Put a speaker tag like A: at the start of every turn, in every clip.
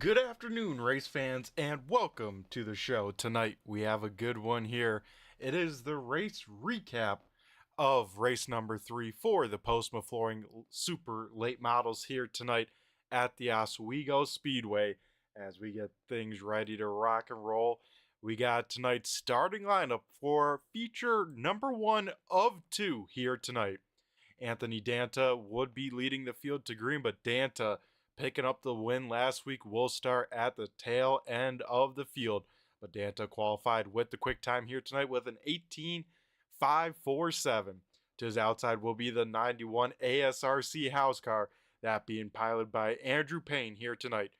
A: Good afternoon, race fans, and welcome to the show. Tonight we have a good one here. It is the race recap of race number 3 for the Postma Flooring Super Late Models here tonight at the Oswego Speedway. As we get things ready to rock and roll, we got tonight's starting lineup for feature number 1 of 2 here tonight. Anthony Danta would be leading the field to green, but Danta, picking up the win last week, will start at the tail end of the field. But Danta qualified with the quick time here tonight with an 18.547. To his outside will be the 91 ASRC house car, that being piloted by Andrew Payne here tonight.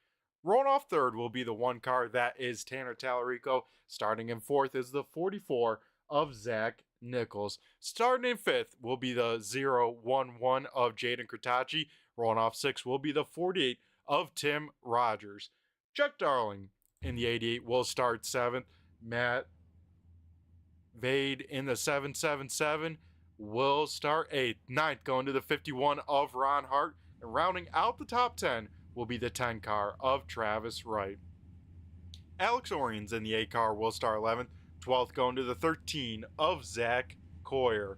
A: Rolling off third will be the one car, that is Tanner Tallarico. Starting in fourth is the 44 of Zach Nichols. Starting in fifth will be the 011 of Jaden Kratachi. Rolling off sixth will be the 48 of Tim Rogers. Chuck Darling in the 88 will start seventh. Matt Vade in the 777 will start eighth. Ninth going to the 51 of Ron Hart. And rounding out the top 10 will be the 10 car of Travis Wright. Alex Orions in the 8 car will start 11th. 12th going to the 13 of Zach Coyer.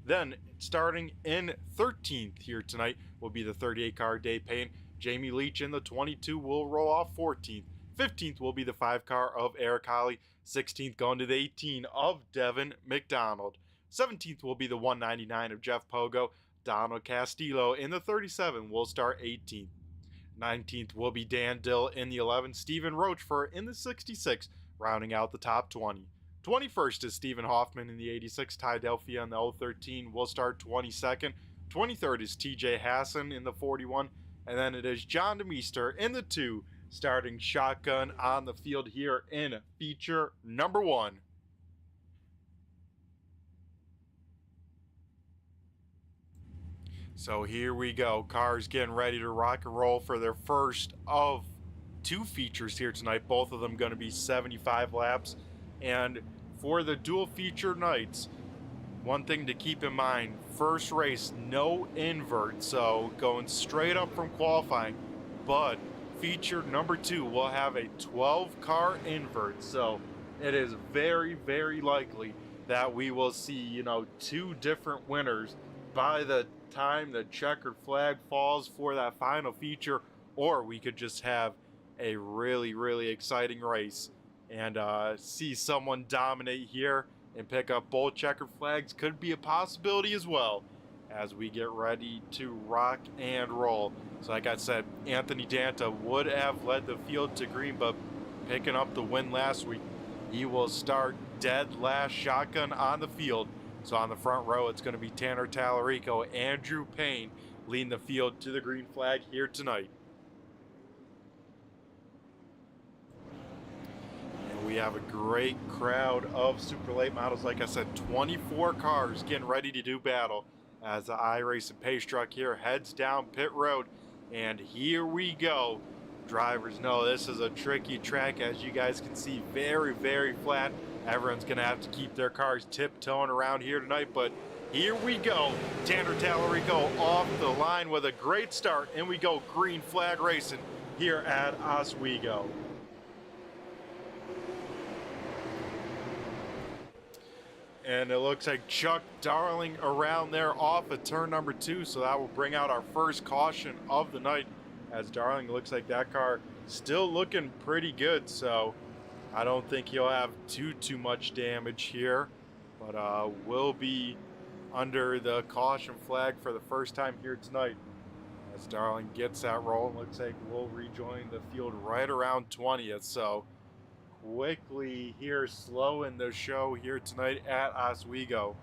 A: Then starting in 13th here tonight will be the 38 car Dave Payne. Jamie Leach in the 22 will roll off 14th. 15th will be the 5 car of Eric Holly. 16th going to the 18 of Devin McDonald. 17th will be the 199 of Jeff Pogo. Donald Castillo in the 37 will start 18th. 19th will be Dan Dill in the 11. Stephen Rochefort in the 66, rounding out the top 20. 21st is Stephen Hoffman in the 86. Ty Delphia in the 013 will start 22nd. 23rd is TJ Hassan in the 41. And then it is John DeMeester in the 2, starting shotgun on the field here in feature number 1. So here we go. Cars getting ready to rock and roll for their first of 2 features here tonight. Both of them going to be 75 laps. And for the dual feature nights, one thing to keep in mind, first race, no invert. So going straight up from qualifying. But feature number 2 will have a 12 car invert. So it is very, very likely that we will see, 2 different winners by the time the checkered flag falls for that final feature, or we could just have a really, really exciting race and see someone dominate here and pick up both checkered flags. Could be a possibility as well as we get ready to rock and roll. So like I said, Anthony Danta would have led the field to green, but picking up the win last week, he will start dead last shotgun on the field. So on the front row, it's going to be Tanner Tallarico, Andrew Payne leading the field to the green flag here tonight. And we have a great crowd of super late models. Like I said, 24 cars getting ready to do battle as the iRacing pace truck here heads down pit road. And here we go. Drivers know this is a tricky track, as you guys can see, very, very flat. Everyone's going to have to keep their cars tiptoeing around here tonight, but here we go. Tanner Tallarico off the line with a great start, and we go green flag racing here at Oswego. And it looks like Chuck Darling around there off of turn number 2, so that will bring out our first caution of the night, as Darling looks like that car still looking pretty good, so I don't think he'll have too much damage here, but will be under the caution flag for the first time here tonight. As Darling gets that roll, looks like we'll rejoin the field right around 20th. So quickly here, slowing the show here tonight at Oswego.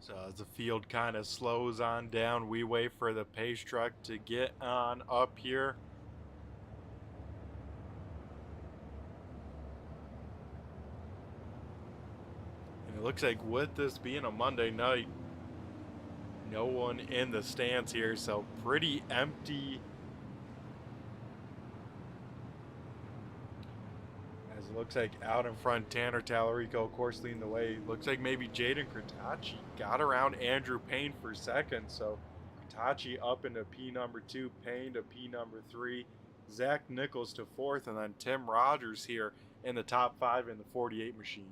A: So as the field kind of slows on down, we wait for the pace truck to get on up here. And it looks like with this being a Monday night, no one in the stands here, so pretty empty. As it looks like out in front, Tanner Tallarico, of course, leading the way. Looks like maybe Jaden Kratachi got around Andrew Payne for second, so Kurtachi up into P number 2, Payne to P number 3, Zach Nichols to 4th, and then Tim Rogers here in the top 5 in the 48 machine.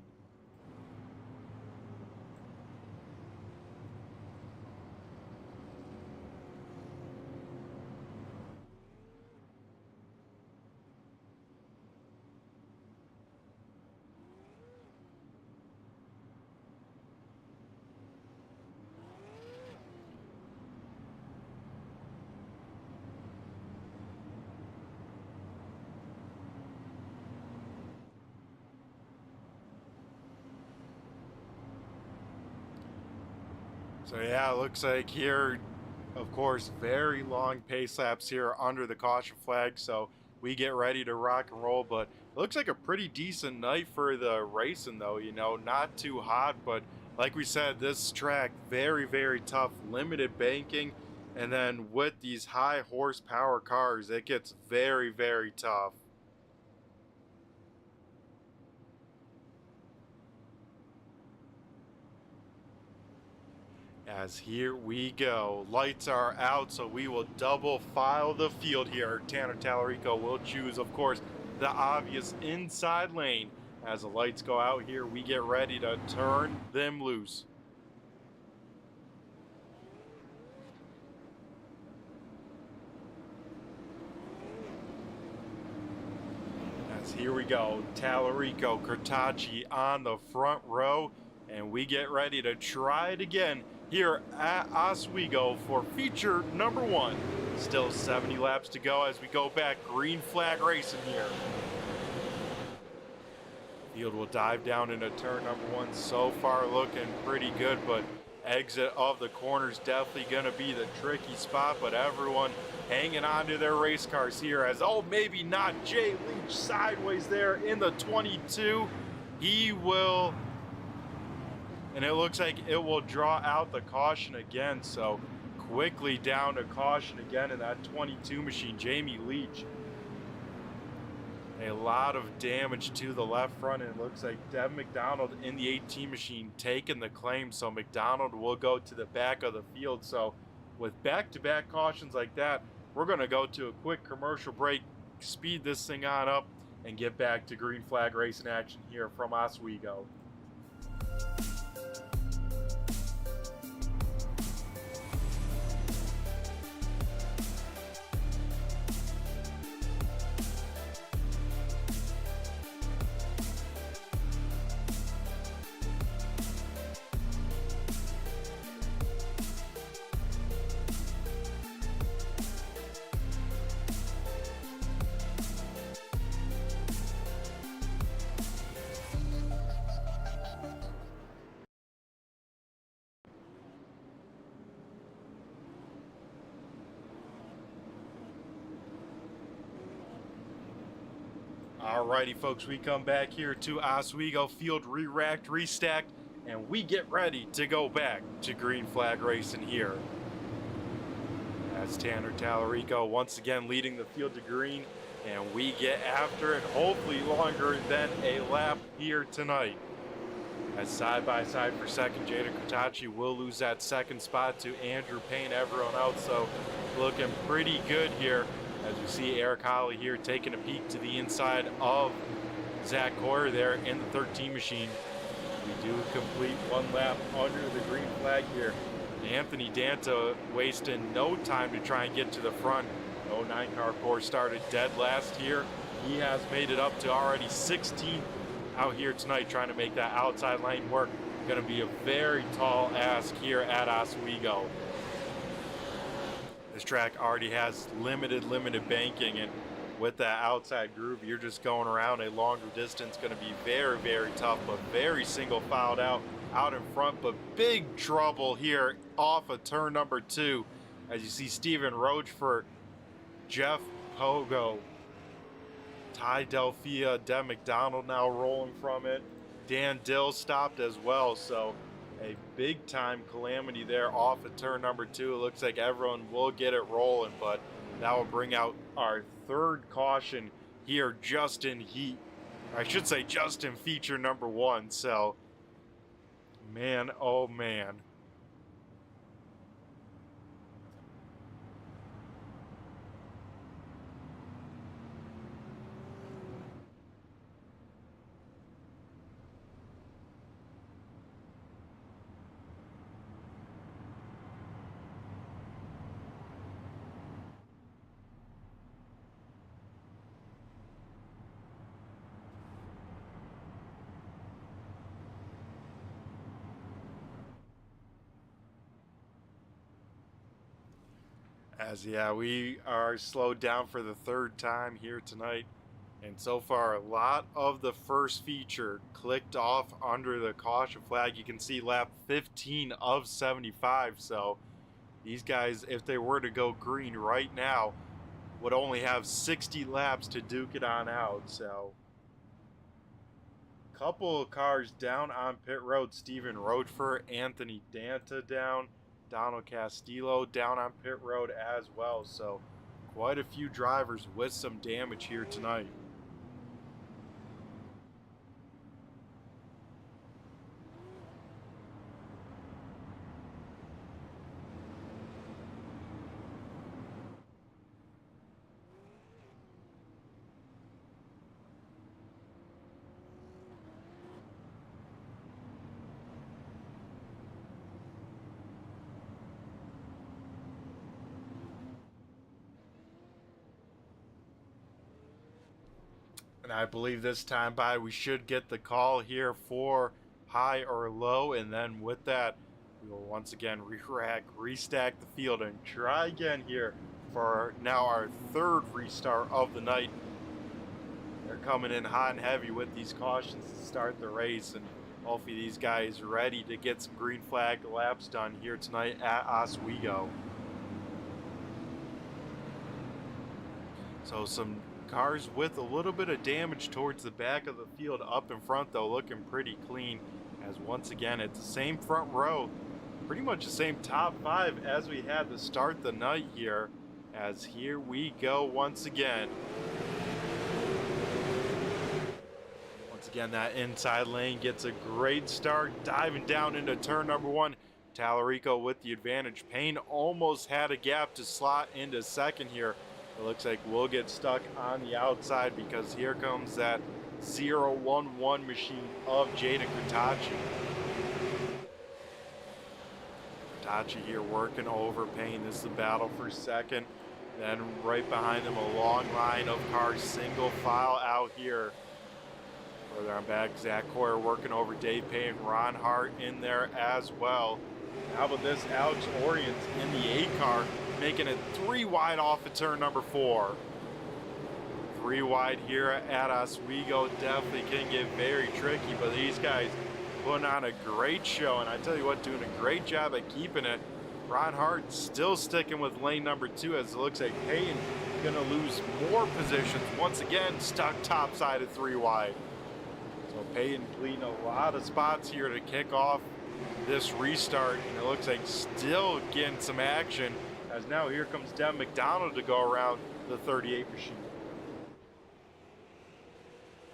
A: So yeah, it looks like here, of course, very long pace laps here under the caution flag. So we get ready to rock and roll. But it looks like a pretty decent night for the racing, though. You know, not too hot, but like we said, this track very, very tough, limited banking, and then with these high horsepower cars, it gets very, very tough. As here we go, lights are out, so we will double file the field here. Tanner Tallarico will choose, of course, the obvious inside lane. As the lights go out here, we get ready to turn them loose. As here we go, Tallarico, Kurtachi on the front row, and we get ready to try it again here at Oswego for feature number 1. Still 70 laps to go as we go back green flag racing here. Field will dive down into turn number 1. So far looking pretty good, but exit of the corner is definitely going to be the tricky spot, but everyone hanging on to their race cars here as, oh, maybe not Jay Leach sideways there in the 22. He will... And it looks like it will draw out the caution again. So quickly down to caution again in that 22 machine, Jamie Leach. A lot of damage to the left front. And it looks like Dev McDonald in the 18 machine taking the claim. So McDonald will go to the back of the field. So with back-to-back cautions like that, we're going to go to a quick commercial break, speed this thing on up, and get back to green flag racing action here from Oswego. Alrighty, folks, we come back here to Oswego, field re-racked, restacked, and we get ready to go back to green flag racing here. As Tanner Tallarico once again leading the field to green, and we get after it, hopefully longer than a lap here tonight. As side by side for second, Jaden Kurtachi will lose that second spot to Andrew Payne, everyone else, so looking pretty good here. As you see Eric Holly here taking a peek to the inside of Zach Coyer there in the 13 machine. We do complete one lap under the green flag here. Anthony Danta wasting no time to try and get to the front. 09 car, of course, started dead last here. He has made it up to already 16th out here tonight, trying to make that outside lane work. Going to be a very tall ask here at Oswego. This track already has limited banking, and with that outside groove, you're just going around a longer distance. Going to be very, very tough, but very single filed out in front, but big trouble here off of turn number 2. As you see Stephen Roachford, Jeff Pogo, Ty Delphia, Dev McDonald now rolling from it. Dan Dill stopped as well, so a big time calamity there off of turn number 2. It looks like everyone will get it rolling, but that will bring out our third caution here just in heat. I should say just in feature number 1. So, man, oh man. As yeah, we are slowed down for the third time here tonight. And so far, a lot of the first feature clicked off under the caution flag. You can see lap 15 of 75. So these guys, if they were to go green right now, would only have 60 laps to duke it on out. So couple of cars down on pit road. Steven Rochefort, Anthony Danta down. Donald Castillo down on pit road as well. So quite a few drivers with some damage here tonight. And I believe this time by we should get the call here for high or low. And then with that, we will once again restack the field and try again here for now our third restart of the night. They're coming in hot and heavy with these cautions to start the race. And hopefully these guys ready to get some green flag laps done here tonight at Oswego. So some cars with a little bit of damage towards the back of the field. Up in front though, looking pretty clean, as once again it's the same front row, pretty much the same top five as we had to start the night here. As here we go once again. Once again, that inside lane gets a great start, diving down into turn number one. Tallarico with the advantage. Payne almost had a gap to slot into second here. It looks like we'll get stuck on the outside because here comes that 0-1-1 machine of Jaden Kurtachi. Kurtachi here working over Payne. This is the battle for second. Then right behind him, a long line of cars, single file out here. Further on back, Zach Coyer working over Dave Payne, Ron Hart in there as well. How about this, Alex Orient in the 8 car, making it 3 wide off of turn number 4. 3 wide here at Oswego. Definitely can get very tricky, but these guys putting on a great show. And I tell you what, doing a great job at keeping it. Ron Hart still sticking with lane number 2 as it looks like Payne gonna lose more positions. Once again, stuck top side of 3 wide. So Payne bleeding a lot of spots here to kick off this restart. And it looks like still getting some action, as now here comes Dem McDonald to go around the 38 machine.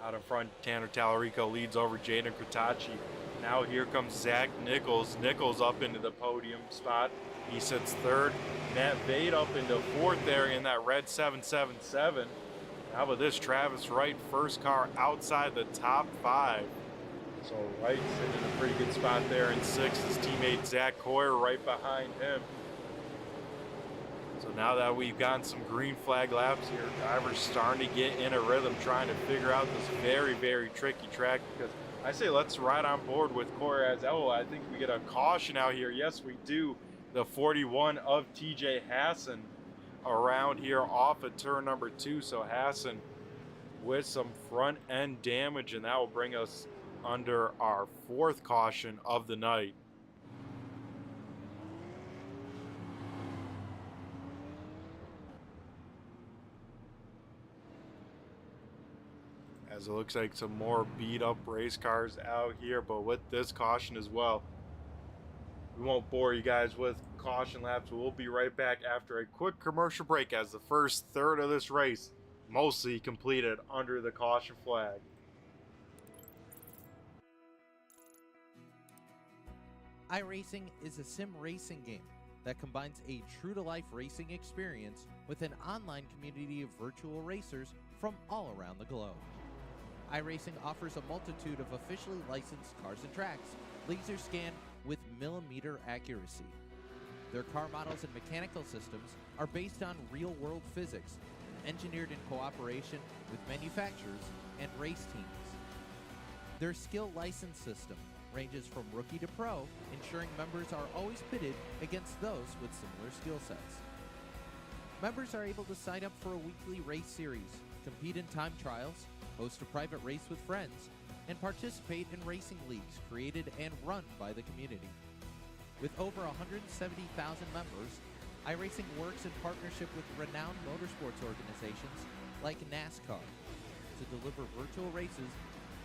A: Out in front, Tanner Tallarico leads over Jaden Kurtachi. Now here comes Zach Nichols. Nichols up into the podium spot. He sits third. Matt Vade up into fourth there in that red 777. How about this? Travis Wright, first car outside the top 5. So Wright sitting in a pretty good spot there in 6th. His teammate Zach Coyer right behind him. So now that we've gotten some green flag laps here, drivers starting to get in a rhythm, trying to figure out this very, very tricky track. Because I say let's ride on board with Coyer as, oh, I think we get a caution out here. Yes, we do. The 41 of TJ Hassan around here off of turn number 2. So Hassan with some front end damage, and that will bring us under our 4th caution of the night. As it looks like some more beat up race cars out here, but with this caution as well. We won't bore you guys with caution laps. We'll be right back after a quick commercial break as the first third of this race mostly completed under the caution flag.
B: iRacing is a sim racing game that combines a true-to-life racing experience with an online community of virtual racers from all around the globe. iRacing offers a multitude of officially licensed cars and tracks, laser scanned with millimeter accuracy. Their car models and mechanical systems are based on real-world physics, engineered in cooperation with manufacturers and race teams. Their skill license system ranges from rookie to pro, ensuring members are always pitted against those with similar skill sets. Members are able to sign up for a weekly race series, compete in time trials, host a private race with friends, and participate in racing leagues created and run by the community. With over 170,000 members, iRacing works in partnership with renowned motorsports organizations like NASCAR to deliver virtual races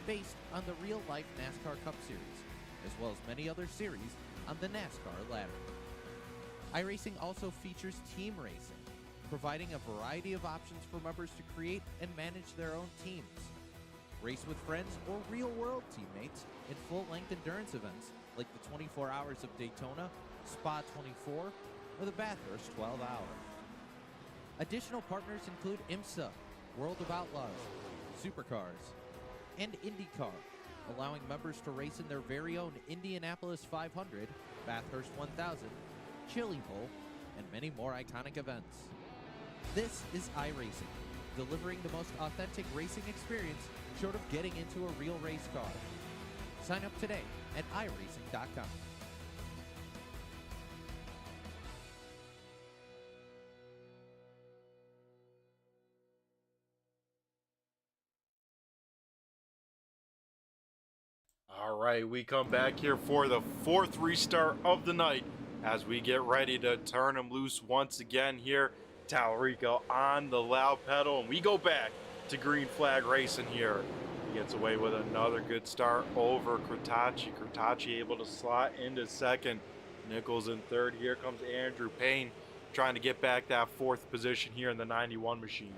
B: based on the real-life NASCAR Cup Series, as well as many other series on the NASCAR ladder. iRacing also features team racing, providing a variety of options for members to create and manage their own teams. Race with friends or real-world teammates in full-length endurance events like the 24 Hours of Daytona, Spa 24, or the Bathurst 12 Hour. Additional partners include IMSA, World of Outlaws, Supercars, and IndyCar, allowing members to race in their very own Indianapolis 500, Bathurst 1000, Chili Bowl, and many more iconic events. This is iRacing, delivering the most authentic racing experience short of getting into a real race car. Sign up today at iRacing.com.
A: All right, we come back here for the fourth restart of the night as we get ready to turn them loose once again here. Tallarico on the loud pedal, and we go back to green flag racing here. He gets away with another good start over Crotacci. Crotacci able to slot into second. Nichols in third. Here comes Andrew Payne trying to get back that fourth position here in the 91 machine.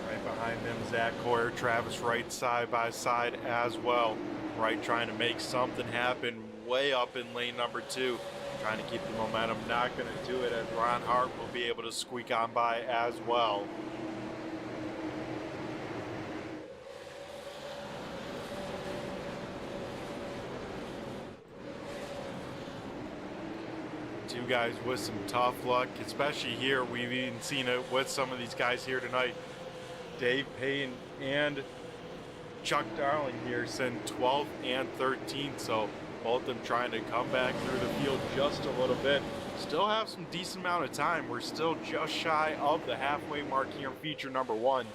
A: Right behind them, Zach Coyer, Travis Wright side by side as well. Wright trying to make something happen way up in lane number 2. Trying to keep the momentum, not going to do it as Ron Hart will be able to squeak on by as well. Two guys with some tough luck, especially here. We've even seen it with some of these guys here tonight. Dave Payne and Chuck Darling here send 12th and 13th, so both of them trying to come back through the field just a little bit. Still have some decent amount of time. We're still just shy of the halfway mark here in feature number 1.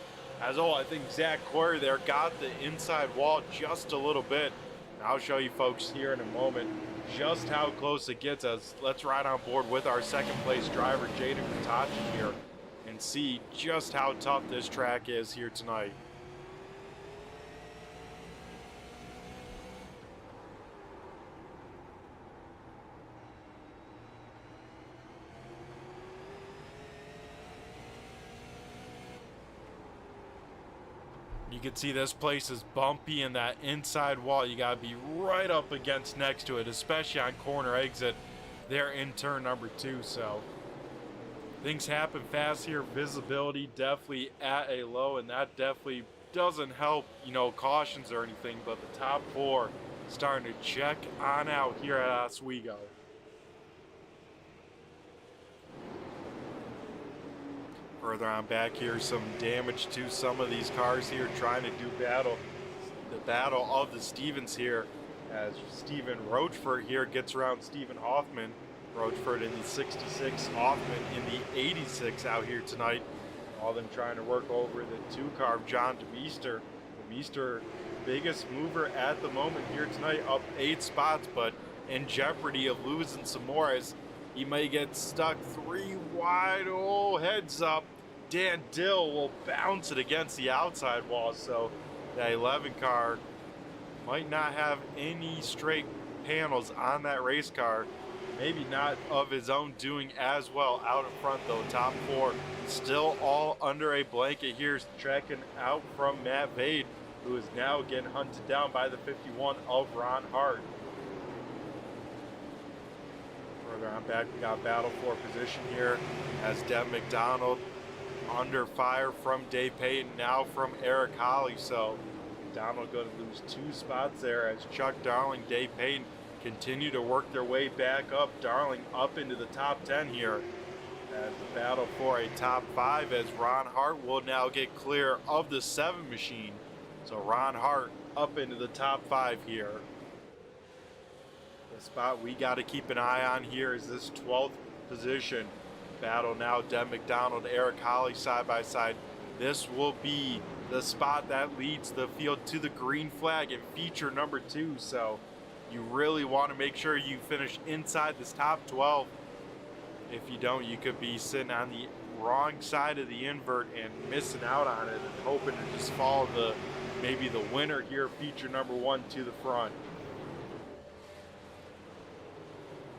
A: As I think Zach Coyer there got the inside wall just a little bit. And I'll show you folks here in a moment just how close it gets us. Let's ride on board with our second place driver, Jaden Crotacci here, and see just how tough this track is here tonight. You can see this place is bumpy, and that inside wall, you got to be right up against next to it, especially on corner exit there in turn number 2. So things happen fast here. Visibility definitely at a low, and that definitely doesn't help, you know, cautions or anything, but the top 4 starting to check on out here at Oswego. Further on back here, some damage to some of these cars here trying to do the battle of the Stevens here, as Stephen Roachford here gets around Stephen Hoffman. Roachford in the 66, Hoffman in the 86 out here tonight. All them trying to work over the 2 car of John DeMeester. DeMeester, biggest mover at the moment here tonight, up 8 spots, but in jeopardy of losing some more as he may get stuck 3 wide. Oh, heads up. Dan Dill will bounce it against the outside wall, so that 11 car might not have any straight panels on that race car. Maybe not of his own doing as well out in front though. Top 4 still all under a blanket here, checking out from Matt Vade, who is now getting hunted down by the 51 of Ron Hart. Further on back, we got battle for position here as Dev McDonald under fire from Dave Payton, now from Eric Holly. So McDonald going to lose 2 spots there as Chuck Darling, Dave Payton continue to work their way back up. Darling up into the top 10 here as the battle for a top 5 as Ron Hart will now get clear of the 7 machine. So Ron Hart up into the top 5 here. The spot we got to keep an eye on here is this 12th position battle now. Dev McDonald, Eric Holly side by side. This will be the spot that leads the field to the green flag in feature number 2. So you really want to make sure you finish inside this top 12. If you don't, you could be sitting on the wrong side of the invert and missing out on it and hoping to just follow maybe the winner here, feature number 1, to the front.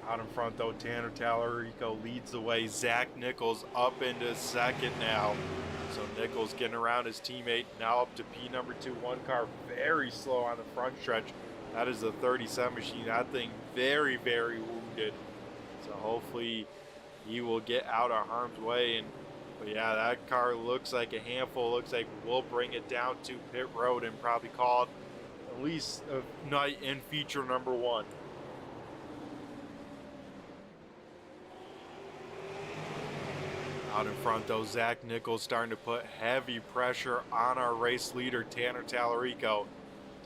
A: Out in front though, Tanner Tallarico leads the way. Zach Nichols up into second now. So Nichols getting around his teammate, now up to P number 2. One car very slow on the front stretch. That is the 37 machine. That thing very, very wounded. So hopefully he will get out of harm's way. But yeah, that car looks like a handful. Looks like we'll bring it down to pit road and probably call it at least a night in feature number 1. Out in front though, Zach Nichols starting to put heavy pressure on our race leader, Tanner Tallarico.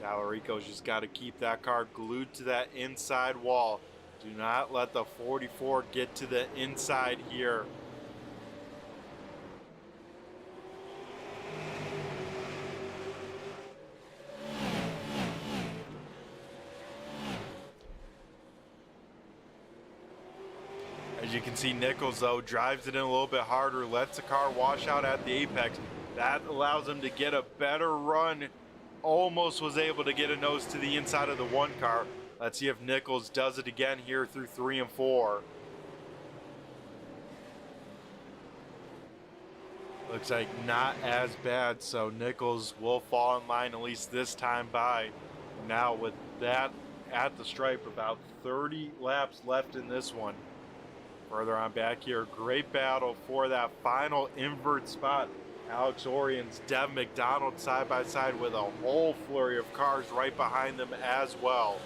A: Tallarico's just got to keep that car glued to that inside wall. Do not let the 44 get to the inside here. As you can see, Nichols though drives it in a little bit harder, lets the car wash out at the apex. That allows him to get a better run. Almost was able to get a nose to the inside of the 1 car. Let's see if Nichols does it again here through 3 and 4. Looks like not as bad, so Nichols will fall in line at least this time by. Now with that at the stripe, about 30 laps left in this one. Further on back here, great battle for that final invert spot. Alex Orions, Dev McDonald side by side with a whole flurry of cars right behind them as well.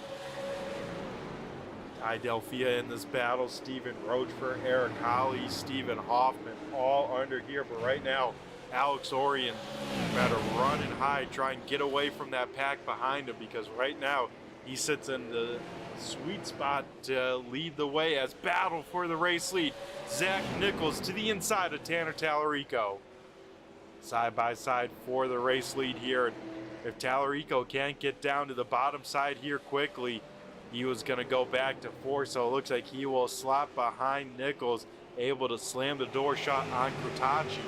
A: Ty Delphia in this battle, Stephen Roachford, Eric Holly, Stephen Hoffman all under here. But right now, Alex Orion better run and hide, try and get away from that pack behind him, because right now he sits in the sweet spot to lead the way as battle for the race lead. Zach Nichols to the inside of Tanner Tallarico. Side by side for the race lead here. If Tallarico can't get down to the bottom side here quickly, he was going to go back to 4, so it looks like he will slot behind Nichols, able to slam the door shut on Krutachi.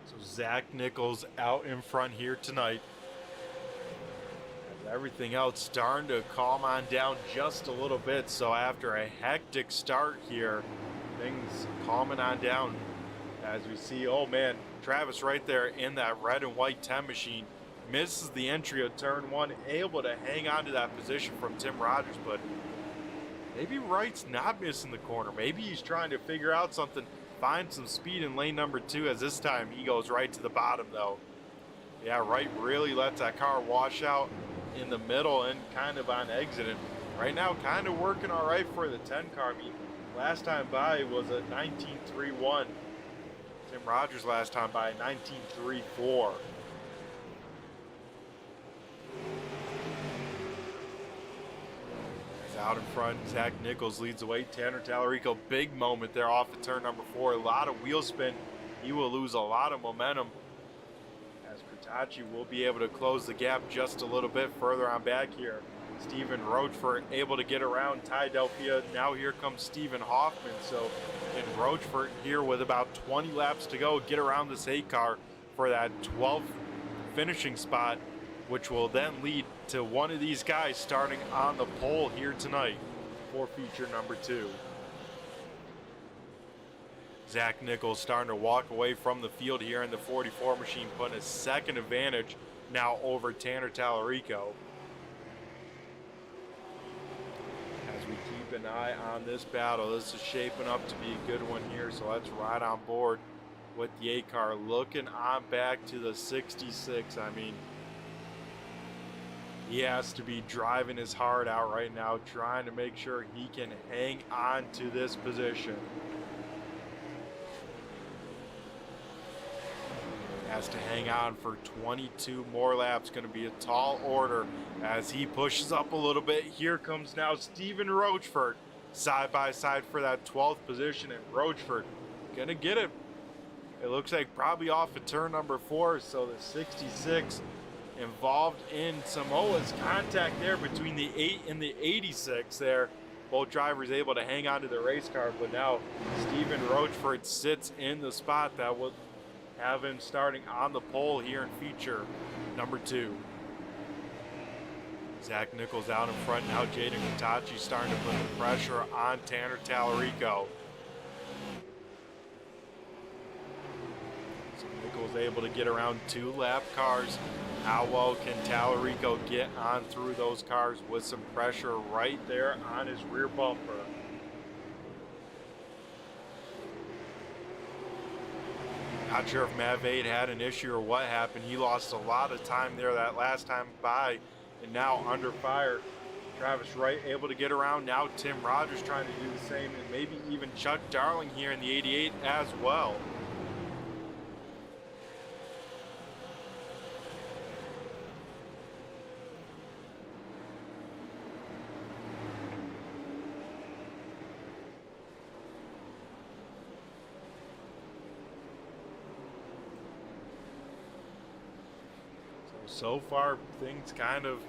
A: So Zach Nichols out in front here tonight. Everything else starting to calm on down just a little bit. So after a hectic start here, things calming on down as we see, oh man, Travis right there in that red and white 10 machine misses the entry of turn 1, able to hang on to that position from Tim Rogers, but maybe Wright's not missing the corner. Maybe he's trying to figure out something, find some speed in lane number 2, as this time he goes right to the bottom though. Yeah, Wright really lets that car wash out in the middle and kind of on exit. And right now kind of working all right for the 10 car. I mean, last time by was a 19.31. Tim Rogers last time by 19.34. Out in front, Zach Nichols leads the way. Tanner Tallarico, big moment there off of turn number 4. A lot of wheel spin. He will lose a lot of momentum, as Krutachi will be able to close the gap just a little bit further on back here. Stephen Roachford able to get around Ty Delphia. Now here comes Stephen Hoffman. So can Roachford here with about 20 laps to go get around this 8 car for that 12th finishing spot, which will then lead to one of these guys starting on the pole here tonight for feature number 2. Zach Nichols starting to walk away from the field here in the 44 machine, putting a second advantage now over Tanner Tallarico. As we keep an eye on this battle, this is shaping up to be a good one here, so let's ride on board with the 8 car. Looking on back to the 66. I mean, he has to be driving his heart out right now, trying to make sure he can hang on to this position. has to hang on for 22 more laps. Going to be a tall order as he pushes up a little bit. Here comes now Steven Rochford side by side for that 12th position, and Rochford going to get it. It looks like probably off of turn number 4, so the 66 involved in Samoa's contact there between the 8 and the 86 there. Both drivers able to hang on to the race car, but now Steven Rochford sits in the spot that will have him starting on the pole here in feature number 2. Zach Nichols out in front now. Jaden Hitachi starting to put the pressure on Tanner Tallarico. So Nichols able to get around 2 lap cars. How well can Tallarico get on through those cars with some pressure right there on his rear bumper? Not sure if Matt Vade had an issue or what happened. He lost a lot of time there that last time by, and now under fire. Travis Wright able to get around. Now Tim Rogers trying to do the same, and maybe even Chuck Darling here in the 88 as well. So far, things kind of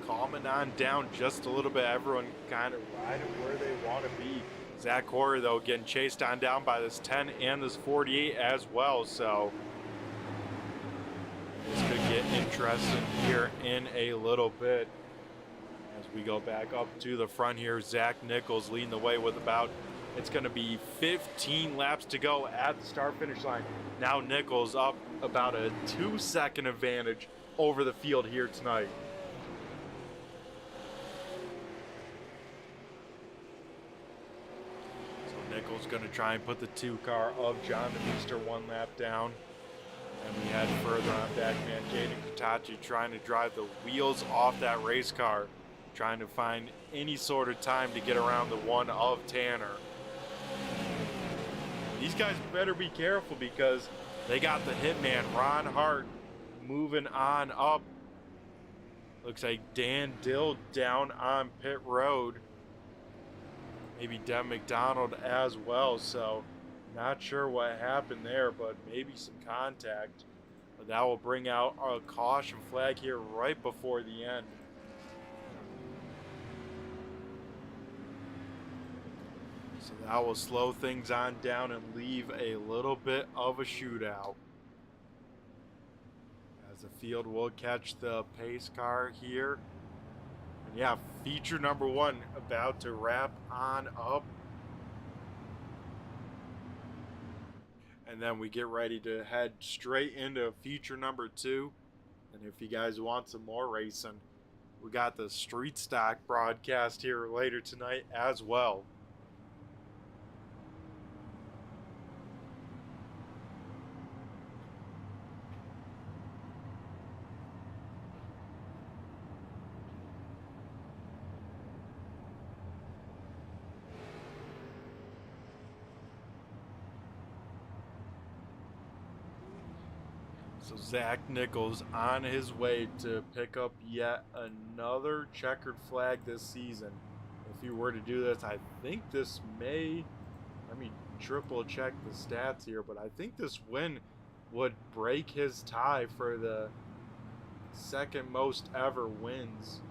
A: calming on down just a little bit. Everyone kind of riding where they want to be. Zach Horry, though, getting chased on down by this 10 and this 48 as well. So this could get interesting here in a little bit. As we go back up to the front here, Zach Nichols leading the way with about, it's going to be 15 laps to go at the start-finish line. Now Nichols up about a 2-second advantage over the field here tonight. So Nichols going to try and put the 2 car of John DeMeester 1 lap down. And we head further on back, man. Jaden Katachi trying to drive the wheels off that race car, trying to find any sort of time to get around the 1 of Tanner. These guys better be careful because they got the hitman, Ron Hart, moving on up. Looks like Dan Dill down on pit road. Maybe Dev McDonald as well. So not sure what happened there, but maybe some contact. But that will bring out a caution flag here right before the end. So that will slow things on down and leave a little bit of a shootout. The field will catch the pace car here. And yeah, feature number 1 about to wrap on up. And then we get ready to head straight into feature number 2. And if you guys want some more racing, we got the Street Stock broadcast here later tonight as well. So Zach Nichols on his way to pick up yet another checkered flag this season. If he were to do this, I think this may, let me triple check the stats here, but I think this win would break his tie for the second most ever wins.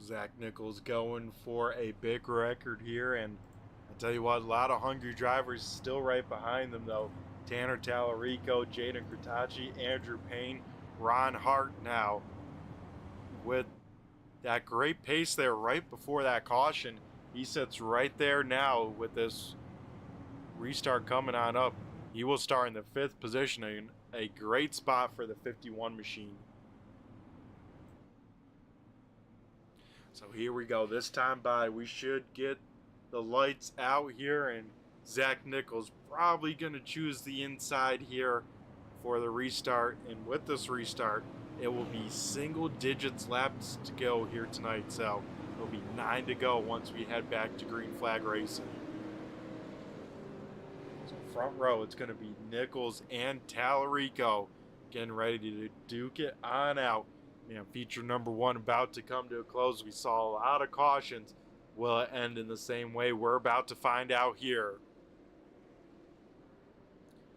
A: Zach Nichols going for a big record here, and I tell you what, a lot of hungry drivers still right behind them though. Tanner Tallarico, Jaden Kurtachi, Andrew Payne, Ron Hart now with that great pace there right before that caution. He sits right there now with this restart coming on up. He will start in the 5th position, in a great spot for the 51 machine. So here we go. This time by, we should get the lights out here, and Zach Nichols probably going to choose the inside here for the restart. And with this restart, it will be single digits laps to go here tonight. So it'll be 9 to go once we head back to green flag racing. So front row, it's going to be Nichols and Tallarico getting ready to duke it on out. Man, feature number 1 about to come to a close. We saw a lot of cautions. Will it end in the same way? We're about to find out here.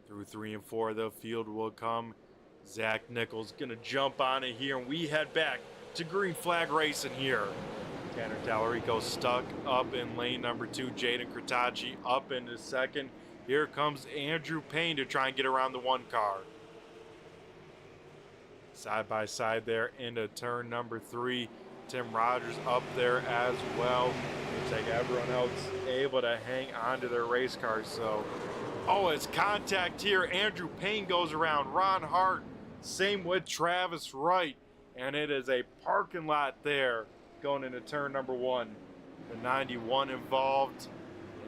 A: Through 3 and 4, the field will come. Zach Nichols going to jump on it here, and we head back to green flag racing here. Tanner Tallarico stuck up in lane number 2. Jaden Kratachi up into second. Here comes Andrew Payne to try and get around the 1 car. Side by side there into turn number 3. Tim Rogers up there as well. Looks like everyone else able to hang on to their race cars. So, oh, it's contact here. Andrew Payne goes around Ron Hart. Same with Travis Wright. And it is a parking lot there going into turn number 1. The 91 involved.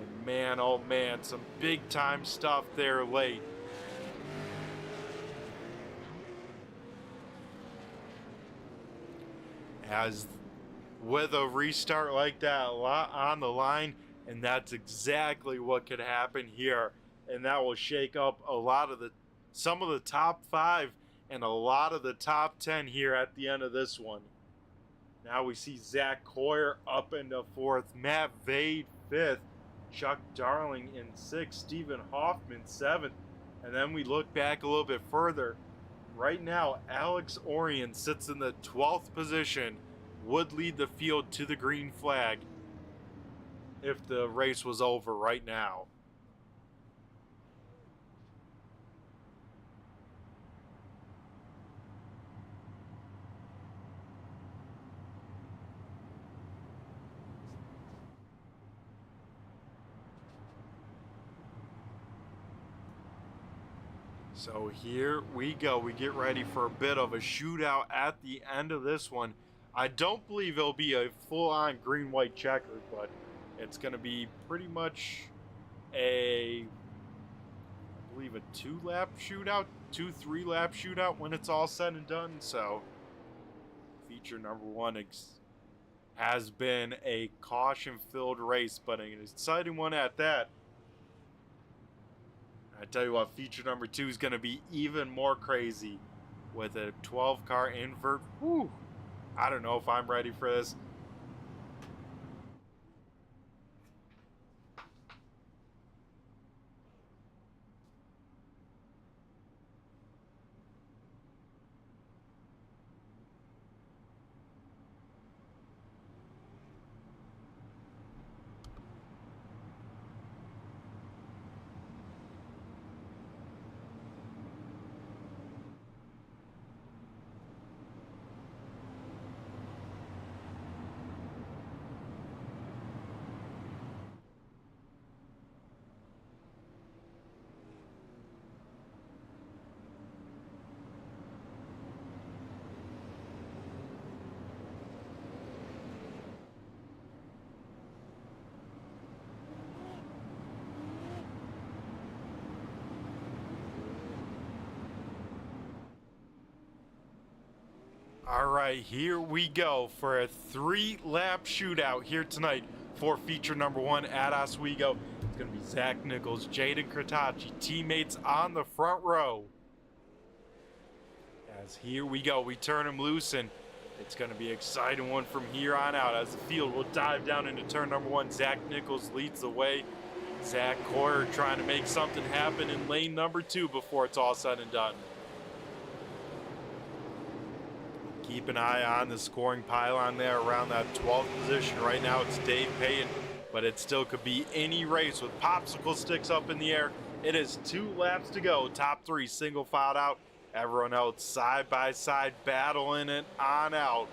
A: And man, oh man, some big time stuff there late. As with a restart like that, a lot on the line, and that's exactly what could happen here. And that will shake up a lot of some of the top 5 and a lot of the top 10 here at the end of this one. Now we see Zach Coyer up into 4th, Matt Vade 5th, Chuck Darling in 6th, Stephen Hoffman 7th, and then we look back a little bit further. Right now, Alex Orion sits in the 12th position, would lead the field to the green flag if the race was over right now. So here we go. We get ready for a bit of a shootout at the end of this one. I don't believe it'll be a full-on green-white checker, but it's going to be pretty much I believe a 2-lap shootout, 3-lap shootout when it's all said and done. So feature number 1 has been a caution-filled race, but an exciting one at that. I tell you what, feature number 2 is going to be even more crazy with a 12-car invert. Whew. I don't know if I'm ready for this. All right, here we go for a 3-lap shootout here tonight for feature number 1 at Oswego. It's going to be Zach Nichols, Jaden Kratachi, teammates on the front row. As here we go, we turn him loose, and it's going to be an exciting one from here on out as the field will dive down into turn number 1. Zach Nichols leads the way. Zach Coyer trying to make something happen in lane number 2 before it's all said and done. Keep an eye on the scoring pylon there around that 12th position. Right now it's Dave Payton, but it still could be any race with popsicle sticks up in the air. It is 2 laps to go. Top 3 single filed out. Everyone else side by side battling it on out.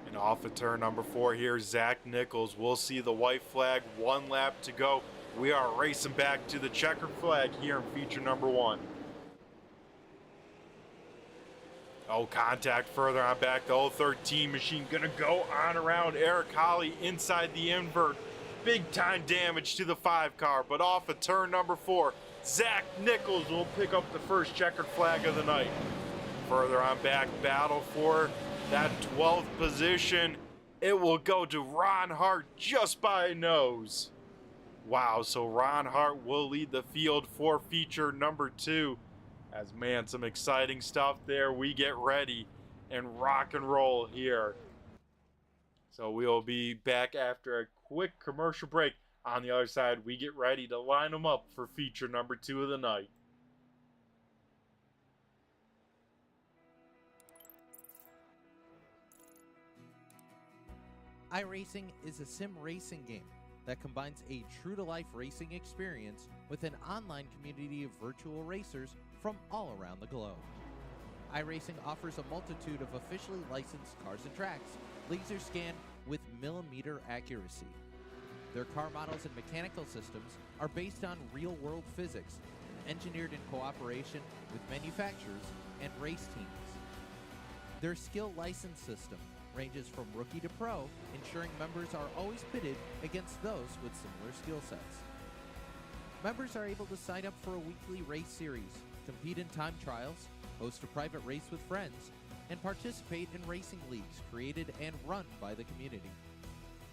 A: And off of turn number 4 here, Zach Nichols. We'll see the white flag. 1 lap to go. We are racing back to the checkered flag here in feature number 1. Oh, contact further on back. The old 13 machine going to go on around Eric Holly inside the invert. Big time damage to the 5 car, but off of turn number 4, Zach Nichols will pick up the first checkered flag of the night. Further on back, battle for that 12th position. It will go to Ron Hart just by a nose. Wow, so Ron Hart will lead the field for feature number 2. As man, some exciting stuff there. We get ready and rock and roll here. So we will be back after a quick commercial break. On the other side, we get ready to line them up for feature number 2 of the night.
B: iRacing is a sim racing game that combines a true-to-life racing experience with an online community of virtual racers from all around the globe. iRacing offers a multitude of officially licensed cars and tracks, laser scanned with millimeter accuracy. Their car models and mechanical systems are based on real-world physics and engineered in cooperation with manufacturers and race teams. Their skill license system ranges from rookie to pro, ensuring members are always pitted against those with similar skill sets. Members are able to sign up for a weekly race series, compete in time trials, host a private race with friends, and participate in racing leagues created and run by the community.